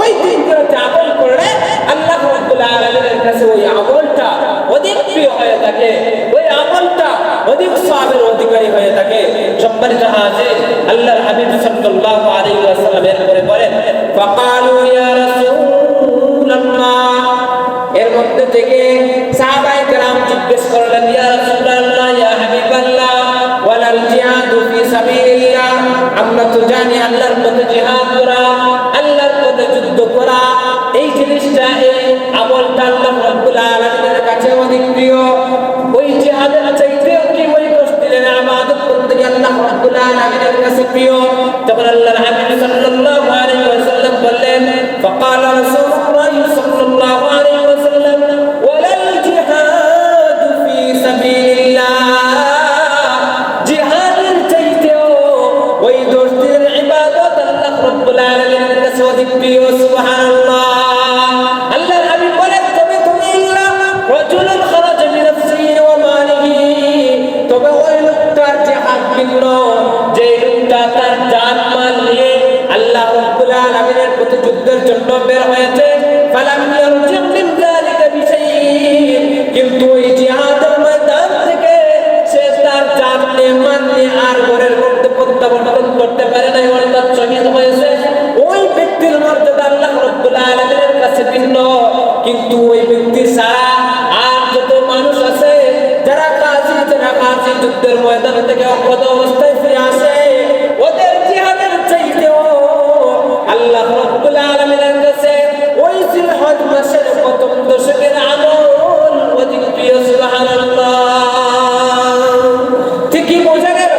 ওই দিনগুলোতে আমল করলে আল্লাহ রাব্বুল আলামিনের কাছে ওই আমলটা অধিক প্রিয় হয়ে থাকে, ওই আমলটা অধিক সওয়াবের অধিকারী হয়ে থাকে। সম্মানিত হাজির, আল্লাহর হাবিব সাল্লাল্লাহু আলাইহি ওয়াসাল্লাম এরপরে বলেন, ফাকালু ইয়া রাসূলুল্লাহ। এর মধ্যে থেকে সাহাবায়ে কেরাম জিজ্ঞেস করলেন, ইয়া রাসূলুল্লাহ, ইয়া হাবিবাল্লাহ, ওয়ালাল জিহাদু ফি সাবিলিল্লাহ। আমরা তো জানি আল্লাহর পথে জিহাদ করা, আল্লাহর পথে যুদ্ধ করা, এই জিনিসটা, এই আমলটা আল্লাহ রাব্বুল আলামিনের কাছে অধিক প্রিয়। ওই জিহাদের চাইতেও কি ওই 10 দিনের ইবাদত করতে আল্লাহ রাব্বুল আলামিনের কাছে প্রিয়? তখন আল্লাহর হাবিব সাল্লাল্লাহু আলাইহি ওয়াসাল্লাম বললেন, ফাকালা রাসূলুল্লাহ সাল্লাল্লাহু আলাইহি ওয়াসাল্লাম, ওয়ালাল জিহাদু ফি সাবিলিল্লাহ। জিহাদের চাইতেও ওই 10 দিনের ইবাদত আল্লাহ রাব্বুল আলামিনের কাছে অধিক প্রিয়। সুবহানাল্লাহ। আল্লাহর হাবিব বলেন, তবে তুমি রাজুলুন খারাজা বিনাফসিহি ওয়া মালিহি, তবে ওই লোকটার জিহাদ ভিন্ন, যে লোকটা তার জান মাল নিয়ে আল্লাহ রাব্বুল আলামিনের পথে যুদ্ধের জন্য বের হয়েছে, ফালাম ইয়ারজি মিন যালিকা বিশাইইন, কিন্তু ওই জিহাদের ময়দান থেকে সে তার জান নিয়ে মান নিয়ে আর ঘরের মধ্যে প্রত্যাবর্তন করতে পারে নাই, অর্থাৎ শহীদ হয়েছে, ওই ব্যক্তির মর্যাদা আল্লাহ রাব্বুল আলামিনের কাছে ভিন্ন, কিন্তু ওই ব্যক্তি ছাড়া আর যত মানুষ আছে যারা গাজী যুদ্ধের ময়দান থেকে অজ্ঞাত অবস্থায় ফিরে আসে, ওদের জিহাদের চাইতেও আল্লাহ রাব্বুল আলামিনের কাছে ওই জিলহজ মাসের প্রথম দশকের আমল অধিক প্রিয়। সুবহানাল্লাহ। ঠিকই বোঝা গেল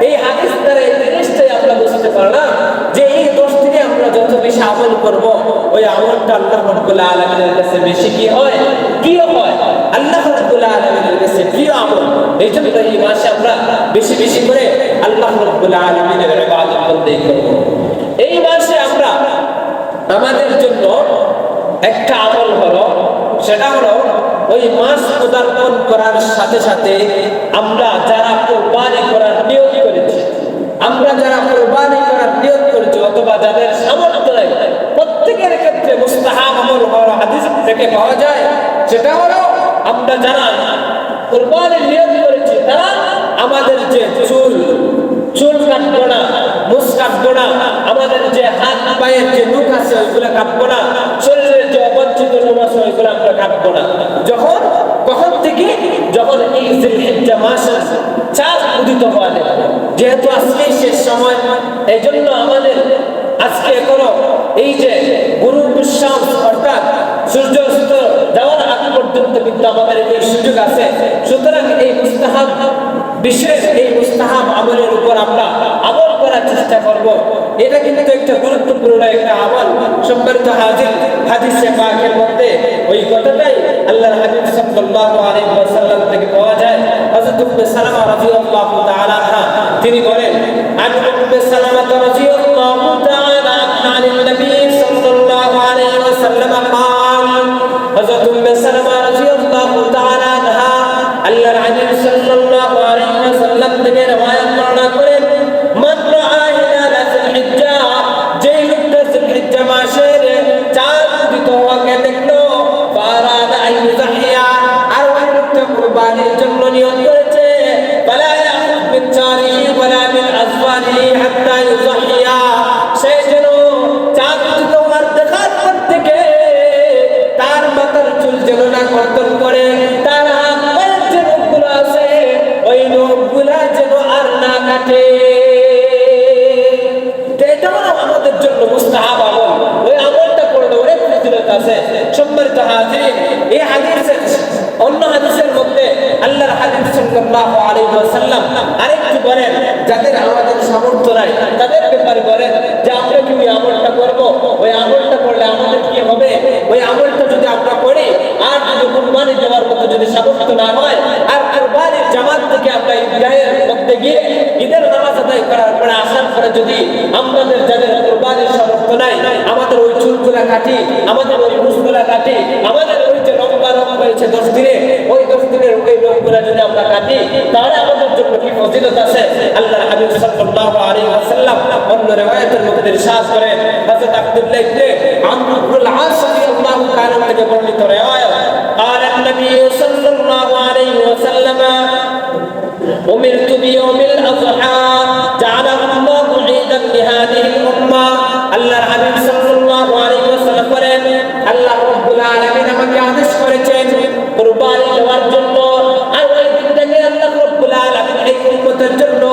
এই হাদিস দ্বারা এই জিনিসটাই আমরা বুঝতে পারলাম যে এই 10 দিনে আমরা যত বেশি আমল করব ওই আমলটা আল্লাহ রাব্বুল আলামিনের কাছে বেশি কি হয় আল্লাহ রাব্বুল আলামিনের কাছে প্রিয় আমল। এই জন্য এই মাসে আমরা বেশি বেশি করে আল্লাহ রাব্বুল আলামিনের ইবাদত বন্দেগী করব। এই মাসে আমরা আমাদের জন্য একটা আমল হলো, সেটা হলো ওই মাস পদার্পণ করার সাথে সাথে আমরা যারা কুরবানি করার নিয়ত করেছি, অথবা যাদের সামর্থ্য নেই, প্রত্যেকের ক্ষেত্রে মুস্তাহাব আমল হওয়ার হাদিস থেকে পাওয়া যায়। সেটা হলো আমরা যারা কুরবানির নিয়ত করেছি তারা আমাদের যে চুল কাটবো না, মুছ কাটবো না, আমাদের যে হাত পায়ের যে নখ আছে ওইগুলো কাটবো না, শরীরের যে অবাঞ্ছিত লোম আছে ওইগুলো আমরা কাটবো না। কখন থেকে? যখন এই জিলহিজ্জা মাসের চাঁদ উদিত হওয়া যায়। যেহেতু আজকেই শেষ সময়, এই জন্য আমাদের আজকে এখনো এই যে গুরুব শামস অর্থাৎ সূর্যাস্ত যাওয়ার আগ পর্যন্ত কিন্তু আমাদের এই সুযোগ আছে। সুতরাং এই মুস্তাহাব বিশেষ এই মুস্তাহাব আমলের উপর আমরা আমল করার চেষ্টা করব। এটা কিন্তু একটা গুরুত্বপূর্ণ একটা আমল। সম্মানিত হাজির, হাদিসে পাকের মধ্যে ওই কথাটাই আল্লাহর হাবিব সাল্লাল্লাহু আলাইহি ওয়াসাল্লাম থেকে পাওয়া যায়। হযরত উম্মে সালামা রাদিয়াল্লাহু তাআলা আনহা তিনি বলেন, আন উম্মে সালামা রাদিয়াল্লাহু তাআলা আনহা আন নবী সাল্লাল্লাহু আলাইহি ওয়াসাল্লাম قال হযরত উম্মে সালামা রাদিয়াল্লাহু তাআলা আনহা আল্লাহর হাবিব সাল্লাল্লাহু আলাইহি ওয়াসাল্লাম থেকে রওয়ায়াত বর্ণনা করেন, মান রাআ হিলাল জিলহিজ্জা, যেই লোকটা জিলহিজ্জা মাসের চাঁদ উদিত হওয়াকে দেখলো, ফারাদা আন ইউযাহিয়া, আর ওই লোকটা কুরবানির জন্য নিয়ত করেছে, ফালা ইয়াখুয মিন জারিহি ওয়ালা মিন আযওয়ারিহি হাত্তা ইউযাহিয়া, সে যেন চাঁদ উদিত হওয়ার দেখার পর থেকে তার মাথার চুল যেন না কর্তন করে, তার হাত পায়ের যে নখগুলো আছে ওই নখগুলা যেন আর না কাটে। এটা হলো আমাদের জন্য মুস্তাহাব আমল। ওই আমলটা করলে অনেক ফজিলত আছে। সম্মানিত হাজিরিন, এই হাদিসের অন্য হাদিসের মধ্যে আল্লাহর হাবিব সাল্লাল্লাহু আলাইহি ওয়াসাল্লাম আরেকটু বলেন, যাদের আমাদের সামর্থ্য নাই তাদের ব্যাপারে বলেন যে আমরা কি ওই আমলটা করব, ওই আমলটা করলে আমাদের কি হবে, ওই আমলটা যদি আমরা করি আর যদি কুরবানি দেওয়ার মতো যদি সামর্থ্য না হয়, আর কুরবানির জামাত থেকে আমরা ঈদগাহের মধ্যে গিয়ে ঈদের নামাজ আদায় করার পরে আসার পরে যদি আমাদের যাদের কুরবানির সামর্থ্য নাই আমাদের ওই চুলগুলা কাটি, আমাদের ওই মুছগুলা কাটি, আমাদের ওই যে লম্বা রং হয়েছে 10 দিনে, ওই 10 দিনের ওই রংগুলা যদি আমরা কাটি, তাহলে আমাদের জন্য কি ফজিলত আছে। আল্লাহর হাবিব সাল্লাল্লাহু আলাইহি ওয়াসাল্লাম অন্য riwayat-এর মধ্যে ইরশাদ করেন, হযরত আব্দুল্লাহ ইবনে আমর ইবনে আস রাদিয়াল্লাহু তাআলা থেকে বর্ণিত riwayat, قال النبي صلى الله عليه وسلم أمرت بيوم الأضحى جعله الله عيدا لهذه الأمة। আল্লাহর হাবিব সাল্লাল্লাহু আলাইহি ওয়াসাল্লাম বলেন, আল্লাহ রাব্বুল আলামিন আমাকে আদেশ করেছেন কুরবানি দেওয়ার জন্য, আর ওই দিনটাকে আল্লাহ রাব্বুল আলামিন এই উম্মতের জন্য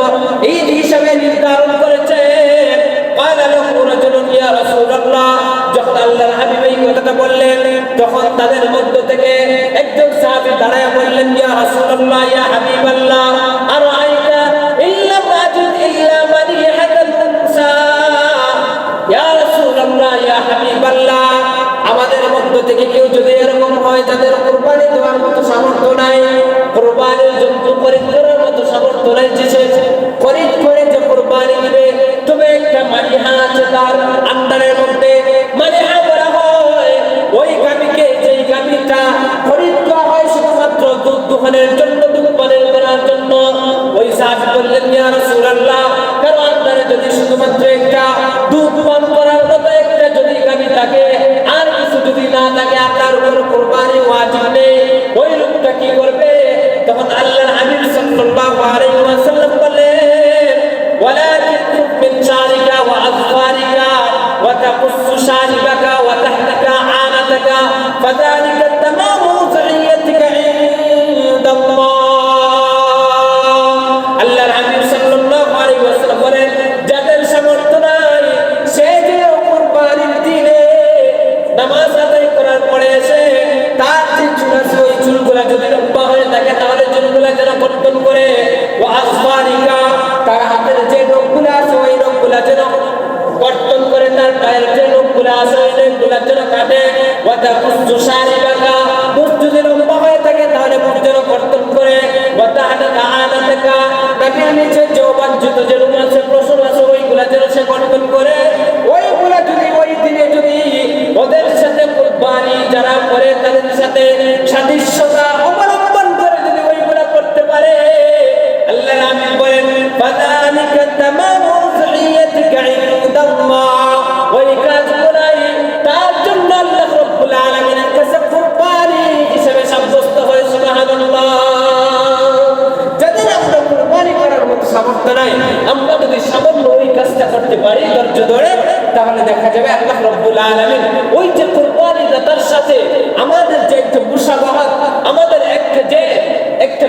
ঈদ হিসেবে নির্ধারণ করেছেন। قال له رجل يا رسول الله, যখন আল্লাহর হাবিব এই কথাটা বললেন তখন তাদের মধ্য থেকে একজন সাহাবী দাঁড়ায় বললেন, ইয়া রাসূলুল্লাহ, ইয়া হাবিবাল্লাহ, আরাআইতা ইল্লা রাজুল ইল্লা মারিহাতাল উনসা, ইয়া রাসূলুল্লাহ, ইয়া হাবিবাল্লাহ, আমাদের মধ্য থেকে কেউ যদি এরকম হয় যাদের কুরবানি দেওয়ার মতো সামর্থ্য নাই, কুরবানির জন্তু খরিদ করার মতো সামর্থ্য নাই, যে খরিদ করে যে কুরবানি দিবে, তবে একটা মারিহা আছে তার আন্ডারের মধ্যে, মারিহা বলা হয় ওই গাভীকে, যেই গাভীটা খরিদ করা হয় শুধুমাত্র দুধ দোহনের জন্য, দুধ পানের করার জন্য। ওই সাহাবী বললেন, ইয়া রাসূলুল্লাহ, কারো আন্ডারে যদি শুধুমাত্র একটা দুধ পান করার মতো একটা যদি গাভী থাকে, আর কিছু যদি না থাকে, আল্লাহর উপর কুরবানি ওয়াজিব নেই, ওই লোকটা কি করবে? তখন আল্লাহর হাবিব সাল্লাল্লাহু আলাইহি ওয়াসাল্লাম বলেন, ওয়ালাকিন মিন শারিকা ওয়া আযফারিকা ওয়া তাকুস ফাযালিকা তামামু উযইয়াতিকা ইনদাল্লাহ। আল্লাহর হাবিব সাল্লাল্লাহু আলাইহি ওয়াসাল্লাম বলেন, যাদের সামর্থ্য নাই সে যে কুরবানির দিনে নামাজ আদায় করার পরে এসে তার যে চুল আছে ওই চুলগুলা যদি লম্বা হয়ে থাকে তাহলে চুলগুলা যেন কর্তন করে, ওয়া আসফারিকা তার হাতের যে নখগুলো আছে ওই নখগুলা যেন কর্তন করে, তার পায়ের যে নখগুলো আছে ওই নখগুলা যেন কাটে, ওয়া তাকুসু শারিবাকা মুখ যদি লম্বা হয়ে থাকে তাহলে মুখ যেন কর্তন করে, ওয়া তাহাদাকা আনাতাকা নাকের নিচে যে অবাঞ্ছিত যে রুম আছে প্রশ্ন আছে ওইগুলা যেন সে কর্তন করে। ওইগুলা যদি ওই দিনে যদি ওদের সাথে কুরবানি যারা করে তাদের সাথে সাদৃশ্যতা অবলম্বন করে যদি ওইগুলা করতে পারে, আল্লাহ রাব্বুল বলেন ফাযালিকা তামামু উযইয়াতিকা ইনদাল্লাহ, ওই কাজগুলাই তার জন্য আল্লাহ রাব্বুল আলামিনের কাছে কুরবানি হিসেবে সাব্যস্ত হয়। সুবহানাল্লাহ। যাদের আমরা কুরবানি করার মতো সামর্থ্য নাই, আমরা যদি সামান্য ওই কাজটা করতে পারি ধৈর্য ধরে, তাহলে দেখা যাবে আল্লাহ রাব্বুল আলামিন ওই যে কুরবানি দাতার সাথে আমাদের যে একটা মুশাবাহাত, আমাদের একটা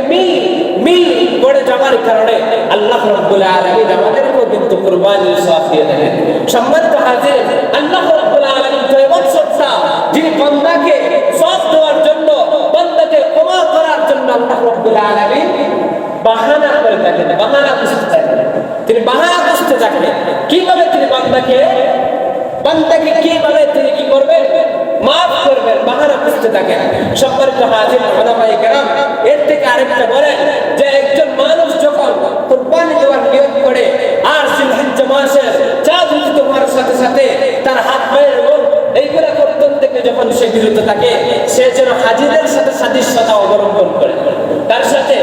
মিল গড়ে যাওয়ার কারণে আল্লাহ রাব্বুল আলামিন আমাদেরকেও কিন্তু কুরবানির সওয়াব দিয়ে দেন। সম্মানিত হাজির, আল্লাহ রাব্বুল আলামিন তো এমন সত্তা যিনি বান্দাকে সওয়াব দেওয়ার জন্য, বান্দাকে ক্ষমা করার জন্য আল্লাহ রাব্বুল আলামিন বাহানা করে থাকেন, বাহানা খুঁজতে থাকেন। তিনি বাহানা খুঁজতে থাকেন কিভাবে তিনি বান্দাকে কিভাবে তিনি কি করবেন, মাফ করবেন, বাহানা খুঁজতে থাকেন। সম্মানিত হাজির উলামায়ে কেরাম, এর থেকে আরেকটা বলেন যে একজন মানুষ যখন কুরবানি দেওয়ার নিয়ত করে আর জিলহিজ্জা মাসের চাঁদ উদিত হওয়ার সাথে সাথে তার হাত পায়ের এবং এইগুলা কর্তন থেকে যখন সে বিরত থাকে, সে যেন হাজিদের সাথে সাদৃশ্যতা অবলম্বন করে। তার সাথে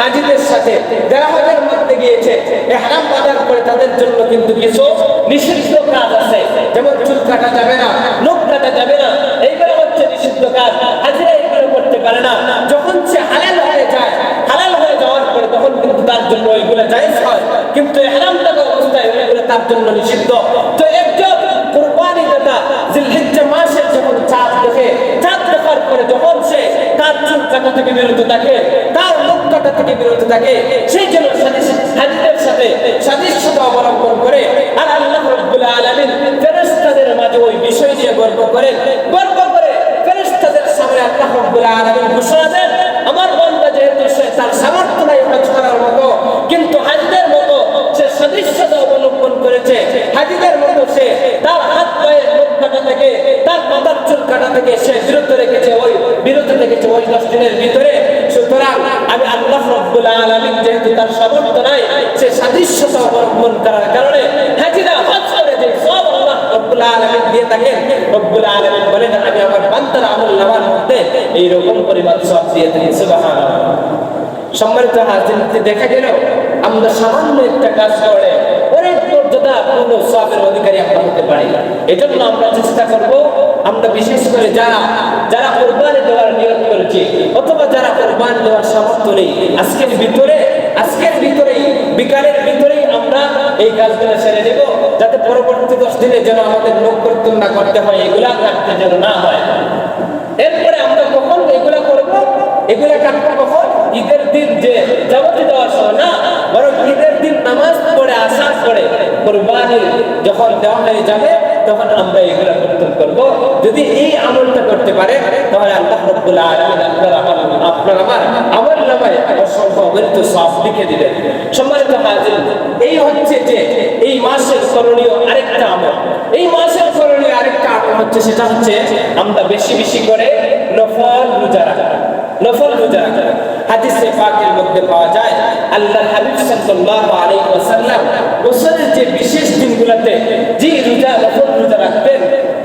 হাজিদের সাথে যারা হজের মধ্যে গিয়েছে ইহরাম বাঁধার পরে তাদের জন্য কিন্তু কিছু নিষিদ্ধ কাজ আছে, যেমন চুল কাটা যাবে না, নখ কাটা যাবে না, এইগুলো হচ্ছে নিষিদ্ধ কাজ। হাজিরা এগুলো করতে পারে না। যখন সে হালাল হয়ে যায়, হালাল হয়ে যাওয়ার পরে তখন কিন্তু তার জন্য ওইগুলো জায়েজ হয়, কিন্তু ইহরাম থাকা অবস্থায় ওইগুলো তার জন্য নিষিদ্ধ। তো একজন কুরবানি দাতা জিলহিজ্জা মাসে যখন চাঁদ দেখে, চাঁদ দেখার পরে যখন সে তার চুল কাটা থেকে বিরত থাকে, তার নখ কাটা থেকে বিরত থাকে, সেই জন্য হাজিদের সাথে সাদৃশ্যতা অবলম্বন করে। আর আল্লাহ রাব্বুল আলামিন ফেরেশতাদের মাঝে ওই বিষয় নিয়ে গর্ব করে ফেরেশতাদের সামনে আল্লাহ রাব্বুল আলামিন ঘোষণা দেন, আমার বান্দা যেহেতু সে তার সামর্থ্য নাই হজ করার মতো, কিন্তু হাজিদের মতো সে সাদৃশ্যতা অবলম্বন করেছে, হাজিদের মতো সে তার হাত পায়ের নখ কাটা থেকে, তার মাথার চুল কাটা থেকে সে বিরত রেখেছে ওই 10 দিনের ভিতরে। সুতরাং আমি আল্লাহ রাব্বুল আলামিন যেহেতু তার সামর্থ্য নাই, সে সাদৃশ্যতা অবলম্বন করার কারণে হাজিরা হজ করে যে সব আল্লাহ রাব্বুল আলামিন দিয়ে থাকেন। রব্বুল আলামিন বলেন আমি আমার বান্দার আমলনামার মধ্যে এইরকম পরিমাণ সওয়াব দিয়ে থাকি। সুবহানাল্লাহ। সম্মানিত হাজির, দেখা গেল আমরা সামান্য একটা কাজ করে অনেক মর্যাদা পূর্ণ সওয়াবের অধিকারী আমরা হতে পারি। এজন্য আমরা চেষ্টা করব, আমরা বিশেষ করে যারা কুরবানি দেওয়ার নিয়ত করেছি অথবা যারা কুরবানি দেওয়ার সামর্থ্য নেই, আজকের ভিতরেই বিকালের ভিতরেই আমরা এই কাজগুলো সেরে নেব, যাতে পরবর্তী 10 দিনে যেন আমাদের নখ কর্তন না করতে হয়, এগুলা কাটতে যেন না হয়। এরপরে আমরা কখন এগুলা করব, এগুলা কাটবো কখন? ঈদের দিন যে জামাতে দেওয়ার সময় না, বরং ঈদের দিন নামাজ পড়ে আসার পরে কুরবানি যখন দেওয়া হয়ে যাবে তখন আমরা এগুলা কর্তন করব। যদি এই আমলটা করতে পারে তাহলে আল্লাহ রাব্বুল আলামিন আপনার আমার আমলনামায় অসংখ্য অগণিত সওয়াব লিখে দিবেন। সম্মানিত হাজির, এই হচ্ছে যে এই মাসের করণীয় আরেকটা আমল। এই মাসের করণীয় আরেকটা আমল হচ্ছে, সেটা হচ্ছে আমরা বেশি বেশি করে নফল রোজা রাখা। হাদিসে পাকের মধ্যে পাওয়া যায় আল্লাহর হাবিব সাল্লাল্লাহু আলাইহি ওয়াসাল্লাম বছরের যে বিশেষ দিনগুলোতে যে নফল রোজা রাখতেন,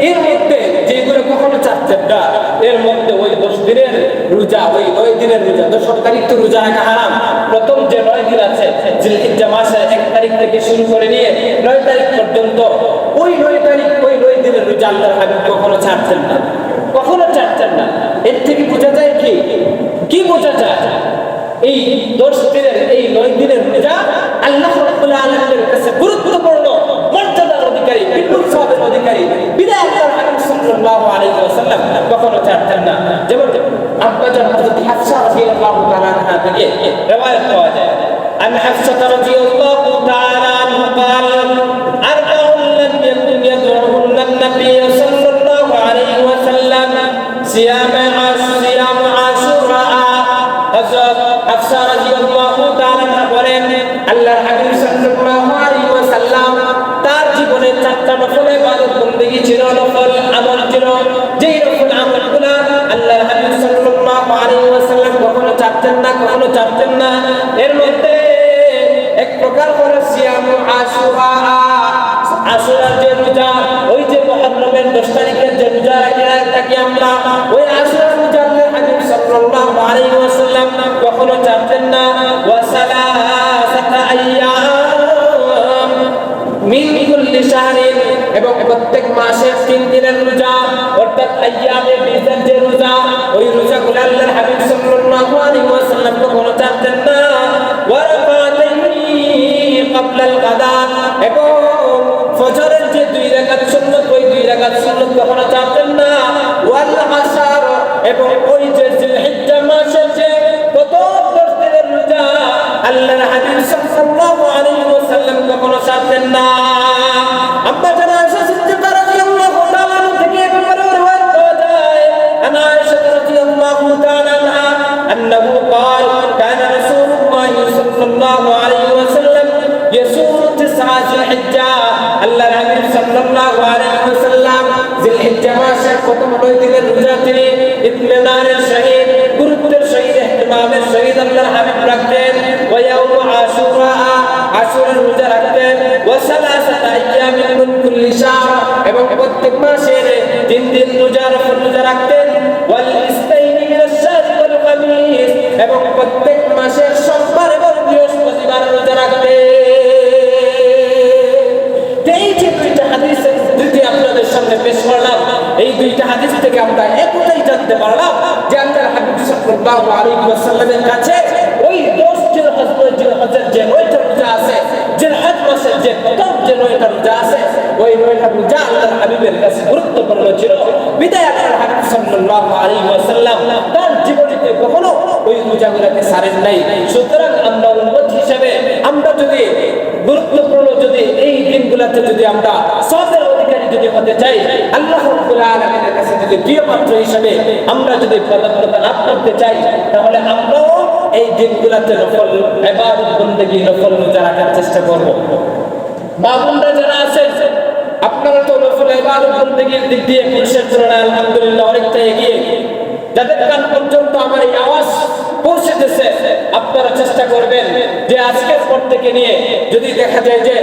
এর মধ্যে যেগুলো কখনো চাচ্ছেন না, এর মধ্যে ওই 10 দিনের রোজা, ওই 9 দিনের রোজা, 10 তারিখ তো রোজা রাখা হারাম। প্রথম যে 9 দিন আছে জিলহিজ্জা মাসের 1 তারিখ থেকে শুরু করে নিয়ে 9 তারিখ পর্যন্ত, ওই 9 দিনের রোজা আল্লাহর হাবিব কখনো ছাড়তেন না। এর থেকে বোঝা যায় কি বোঝা যায়? এই 10 দিনের এই 9 দিনের রোজা আল্লাহ রাব্বুল আলামিনের কাছে গুরুত্বপূর্ণ মর্যাদার অধিকারী, বিপুল সওয়াবের অধিকারী। বিদায় আল্লাহর হাবিব সাল্লাল্লাহু আলাইহি ওয়াসাল্লাম কখনো ছাড়তেন না। যেমন আব্বাজান হযরত হাফসা রাদিয়াল্লাহু তাআলা আনহা থেকে রওয়ায়াত পাওয়া যায়, আন হাফসা রাদিয়াল্লাহু তাআলা আনহা قال أربع لم يكن يدعوهن النبي صلى الله عليه وسلم صيام عاشوراء। হযরত হাফসা রাদিয়াল্লাহু তাআলা বলেন, আল্লাহর হাবিব সাল্লাল্লাহু আলাইহি ওয়াসাল্লাম তার জীবনে চারটা নফল ইবাদত বندگی ছিল, নফল আমল ছিল, যেই নফল আমলগুলো আল্লাহর হাবিব সাল্লাল্লাহু আলাইহি ওয়াসাল্লাম কখনো ছাড়তেন না। এর মধ্যে এক প্রকার হলো সিয়াম আশুরা। আশুরার যে রোজা, ওই যে মুহররমের 10 তারিখের যে রোজা রাখি আমরা, ওই আশুরার রোজা আল্লাহর হাবিব সাল্লাল্লাহু আলাইহি ওয়াসাল্লাম কখনো ছাড়তেন না। ওয়া সালাসাতা আইয়াম মিন কুল্লি শাহরিন, এবং প্রত্যেক মাসে 3 দিনের রোজা, অর্থাৎ আইয়ামে বিজের যে রোজা, ওই রোজাগুলো আল্লাহর হাবিব সাল্লাল্লাহু আলাইহি ওয়াসাল্লাম কখনো ছাড়তেন না। ওয়া রাকাতাইনি ক্বাবলা আল কাদা, এবং ফজরের যে 2 রাকাত সুন্নাত, ওই 2 রাকাত সুন্নাত কখনো ছাড়তেন না। ওয়াল আশর, এবং ওই যে জিলহিজ্জা মাসের যে প্রথম 10 দিনের রোজা আল্লাহর হাবিব সাল্লাল্লাহু আলাইহি ওয়াসাল্লাম কখনো ছাড়তেন না। আম্মা জানা আয়েশা সিদ্দিকা রাদিয়াল্লাহু তাআলা থেকে ব্যাপারে রওয়ায়াত পাওয়া যায়, আনা আয়েশা রাদিয়াল্লাহু তাআলা আনহা আন্নাহু قال كان رسول الله صلى الله عليه وسلم يصوم 9 ذي الحجة। আল্লাহর হাবিব সাল্লাল্লাহু আলাইহি ওয়াসাল্লাম জিলহিজ্জা মাসের প্রথম 9 দিনের রোজা তিনি ইতমিনানের সহিত, গুরুত্বের সহিত, ইহতিমামের সহিত আল্লাহর হাবিব রাখতেন। ওয়া ইয়াউম আশুরা, আশুরার রোজা রাখতেন। ওয়া সালাসাতা আইয়ামিন মিন কুল্লি শাহর, এবং প্রত্যেক মাসের 3 দিন রোজা রাখতেন। ওয়াল ইসতাইনি মিনাশ শাহরি ওয়াল খামিস, এবং প্রত্যেক মাসের সোমবার এবং বৃহস্পতিবার রোজা রাখতেন। এই যে 2টা হাদিস যদি আপনাদের সামনে পেশ করলাম, এই 2টা হাদিস থেকে আমরা একটাই জানতে পারলাম যে আল্লাহর হাবিব সাল্লাল্লাহু আলাইহি ওয়াসাল্লামের কাছে ওই 10 জিলহজ্জের যে 9টা রোজা আছে, জিলহজ মাসের যে প্রথম যে 9টা রোজা আছে, ওই 9টা রোজা আল্লাহর হাবিবের কাছে গুরুত্বপূর্ণ ছিল। বিদায় আল্লাহর হাবিব সাল্লাল্লাহু আলাইহি ওয়াসাল্লাম তার জীবনীতে কখনো ওই রোজাগুলোকে ছাড়েন নাই। সুতরাং আমরা উম্মত হিসেবে আমরা যদি গুরুত্বপূর্ণ, যদি এই দিনগুলোতে যদি আমরা সওয়াবের অধিকারী যদি হতে চাই, আল্লাহ রাব্বুল আলামিনের কাছে যদি প্রিয় পাত্র হিসেবে আমরা যদি পদক্ষেপ লাভ করতে চাই, তাহলে আমরাও এই দিনগুলোতে নফল ইবাদত বندگی, নফল রোজা রাখার চেষ্টা করব। বাবুরা যারা আছেন, আপনারা তো নফল ইবাদত বندگির দিক দিয়ে পুরুষের তুলনায় আলহামদুলিল্লাহ অনেকটা এগিয়ে। যাদের কান পর্যন্ত আমার এই আওয়াজ পৌঁছেছে, আপনারা চেষ্টা করবেন যে আজকের পর থেকে নিয়ে যদি দেখা যায় যে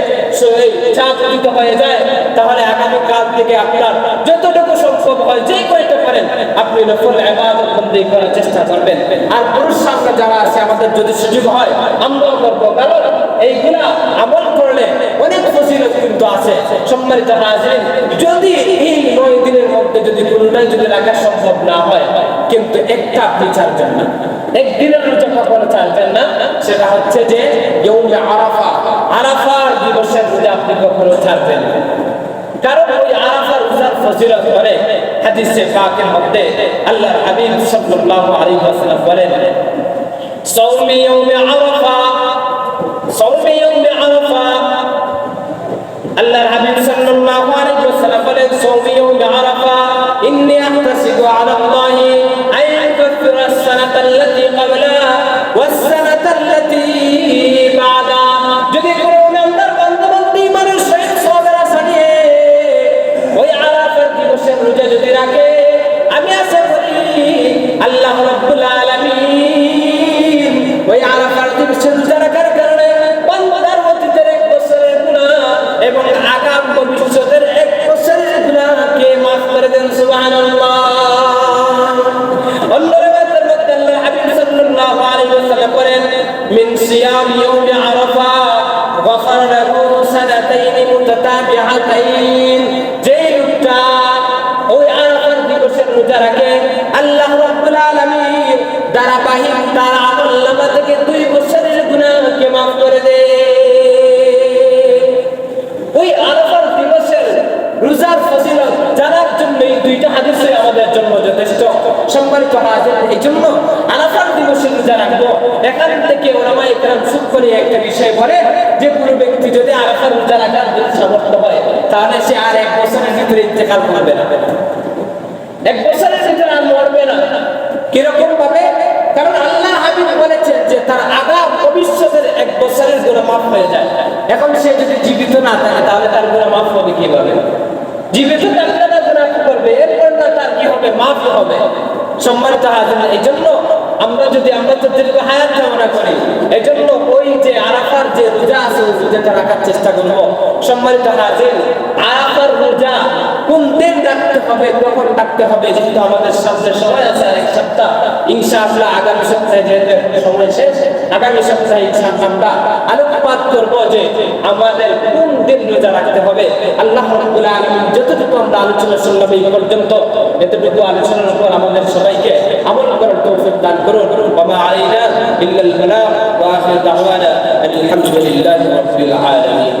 চাঁদ উদিত হয়ে যায়, তাহলে আগামীকাল থেকে আপনার যতটুকু সম্ভব হয়, যে কয়টা পারেন আপনি নফল ইবাদত বندگی করার চেষ্টা করবেন। আর পুরুষ আমরা যারা আছে, আমাদের যদি সুযোগ হয় আমরাও করবো, কারণ এইগুলা আমল করলে অনেক ফজিলত কিন্তু আছে। সম্মানিত হাজিরিন, যদি এই 9 দিনের মধ্যে যদি কোনটাই যদি রাখা সম্ভব না হয়, কিন্তু একটা আপনি ছাড়বেন না, একদিনের রোজা কখনো ছাড়বেন না, সেটা হচ্ছে যে ইয়াউমে আরাফা, আরাফার দিবসের রোজা আপনি কখনো ছাড়বেন না। কারণ ওই আরাফার রোজার ফজিলত করে হাদিসে পাকের মধ্যে আল্লাহর হাবিব সাল্লাল্লাহু আলাইহি ওয়াসাল্লাম বলেন, সাওমি ইয়াউমে আরাফা, সাওমি ইয়াউমে আরাফা। আল্লাহর হাবিব সাল্লাল্লাহু আলাইহি ওয়াসাল্লাম বলেন, সাওমি ইয়াউমে আরাফা ইন্নী আহতাসিবু আলা আল্লাহি আন ইউকাফিরা আস-সানাতা আল্লাতী ক্বাবলাহা ওয়াস-সানাতা আল্লাতী বা'দাহা। যদি কোনো ইমানদার বান্দা-বান্দী মানুষ সহিত সওয়াবের আশা নিয়ে ওই আরাফার দিবসের রোজা যদি রাখে, আমি আশা করি আল্লাহ রাব্বুল আলামিন ওই আরাফার দিবসের রোজা রাখার কারণে বান্দার অতীতের 1 বছরের গুনাহ এবং আগাম ভবিষ্যতের 1 বছরের গুনাহকে মাফ করে দেন। সুবহানাল্লাহ। অন্য রাওয়ায়াতের মধ্যে আল্লাহর হাবিব সাল্লাল্লাহু আলাইহি ওয়াসাল্লাম বলেন, মিন সিয়াম ইয়াউমি আরাফা গফারা লাহু সানাতাইন মুতাতাবিআতাইন। যে লোকটা ওই আরাফার দিবসের রোজা রাখে, আল্লাহ রাব্বুল আলামিন ধারাবাহিক তার আমলনামা থেকে 2 বছরের গুনাহকে মাফ করে দেন। ওই আরাফার দিবসের রোজার ফজিলত জানার জন্য এই 2টা হাদিসে আমাদের সম্মানিত হাজির, এই জন্য আরাফাত দিবসে রোজা রাখবো। এখান থেকে ওলামায়ে কেরাম সুদ করে একটা বিষয় বলে যে কোনো ব্যক্তি যদি আরাফাত রোজা রাখার যদি সামর্থ্য হয় তাহলে সে আর 1 বছরের ভিতরে ইন্তেকাল করবে না, 1 বছরের ভিতরে আর মরবে না। কিরকম ভাবে? কারণ আল্লাহ হাবিব বলেছেন যে তার আগাম ভবিষ্যতের 1 বছরের গুনাহ মাফ হয়ে যায়। এখন সে যদি জীবিত না থাকে তাহলে তার গুনাহ মাফ হবে কিভাবে? জীবিত থাকলে না গুনাহ করবে, এরপর না তার কি হবে? মাফ হবে। সম্মানিত হাজির, এই জন্য আমরা তো দীর্ঘ হায়াত কামনা করি, এই জন্য ওই যে আরাফার যে রোজা আছে ওই রোজাটা রাখার চেষ্টা করব। সম্মানিত হাজির, আরাফার রোজা কোন দিন রাখতে হবে, কখন রাখতে হবে, যেহেতু আমাদের সামনে সময় আছে 1 সপ্তাহ, ইনশাআল্লাহ আগামী সপ্তাহে যেহেতু সময় শেষ, আগামী সপ্তাহে ইনশাআল্লাহ আমরা আলোকপাত করব যে আমাদের কোন দিন রোজা রাখতে হবে। আল্লাহ রাব্বুল আলামিন যতটুকু আমরা আলোচনা শুনলাম এই পর্যন্ত, এতটুকু আলোচনার উপর আমাদের সবাইকে আমল করার তৌফিক দান করুন। ওয়া মা আলাইনা ইল্লাল বালাগ ওয়া আখিরু দাওয়ানা আলহামদুলিল্লাহি রাব্বিল আলামিন।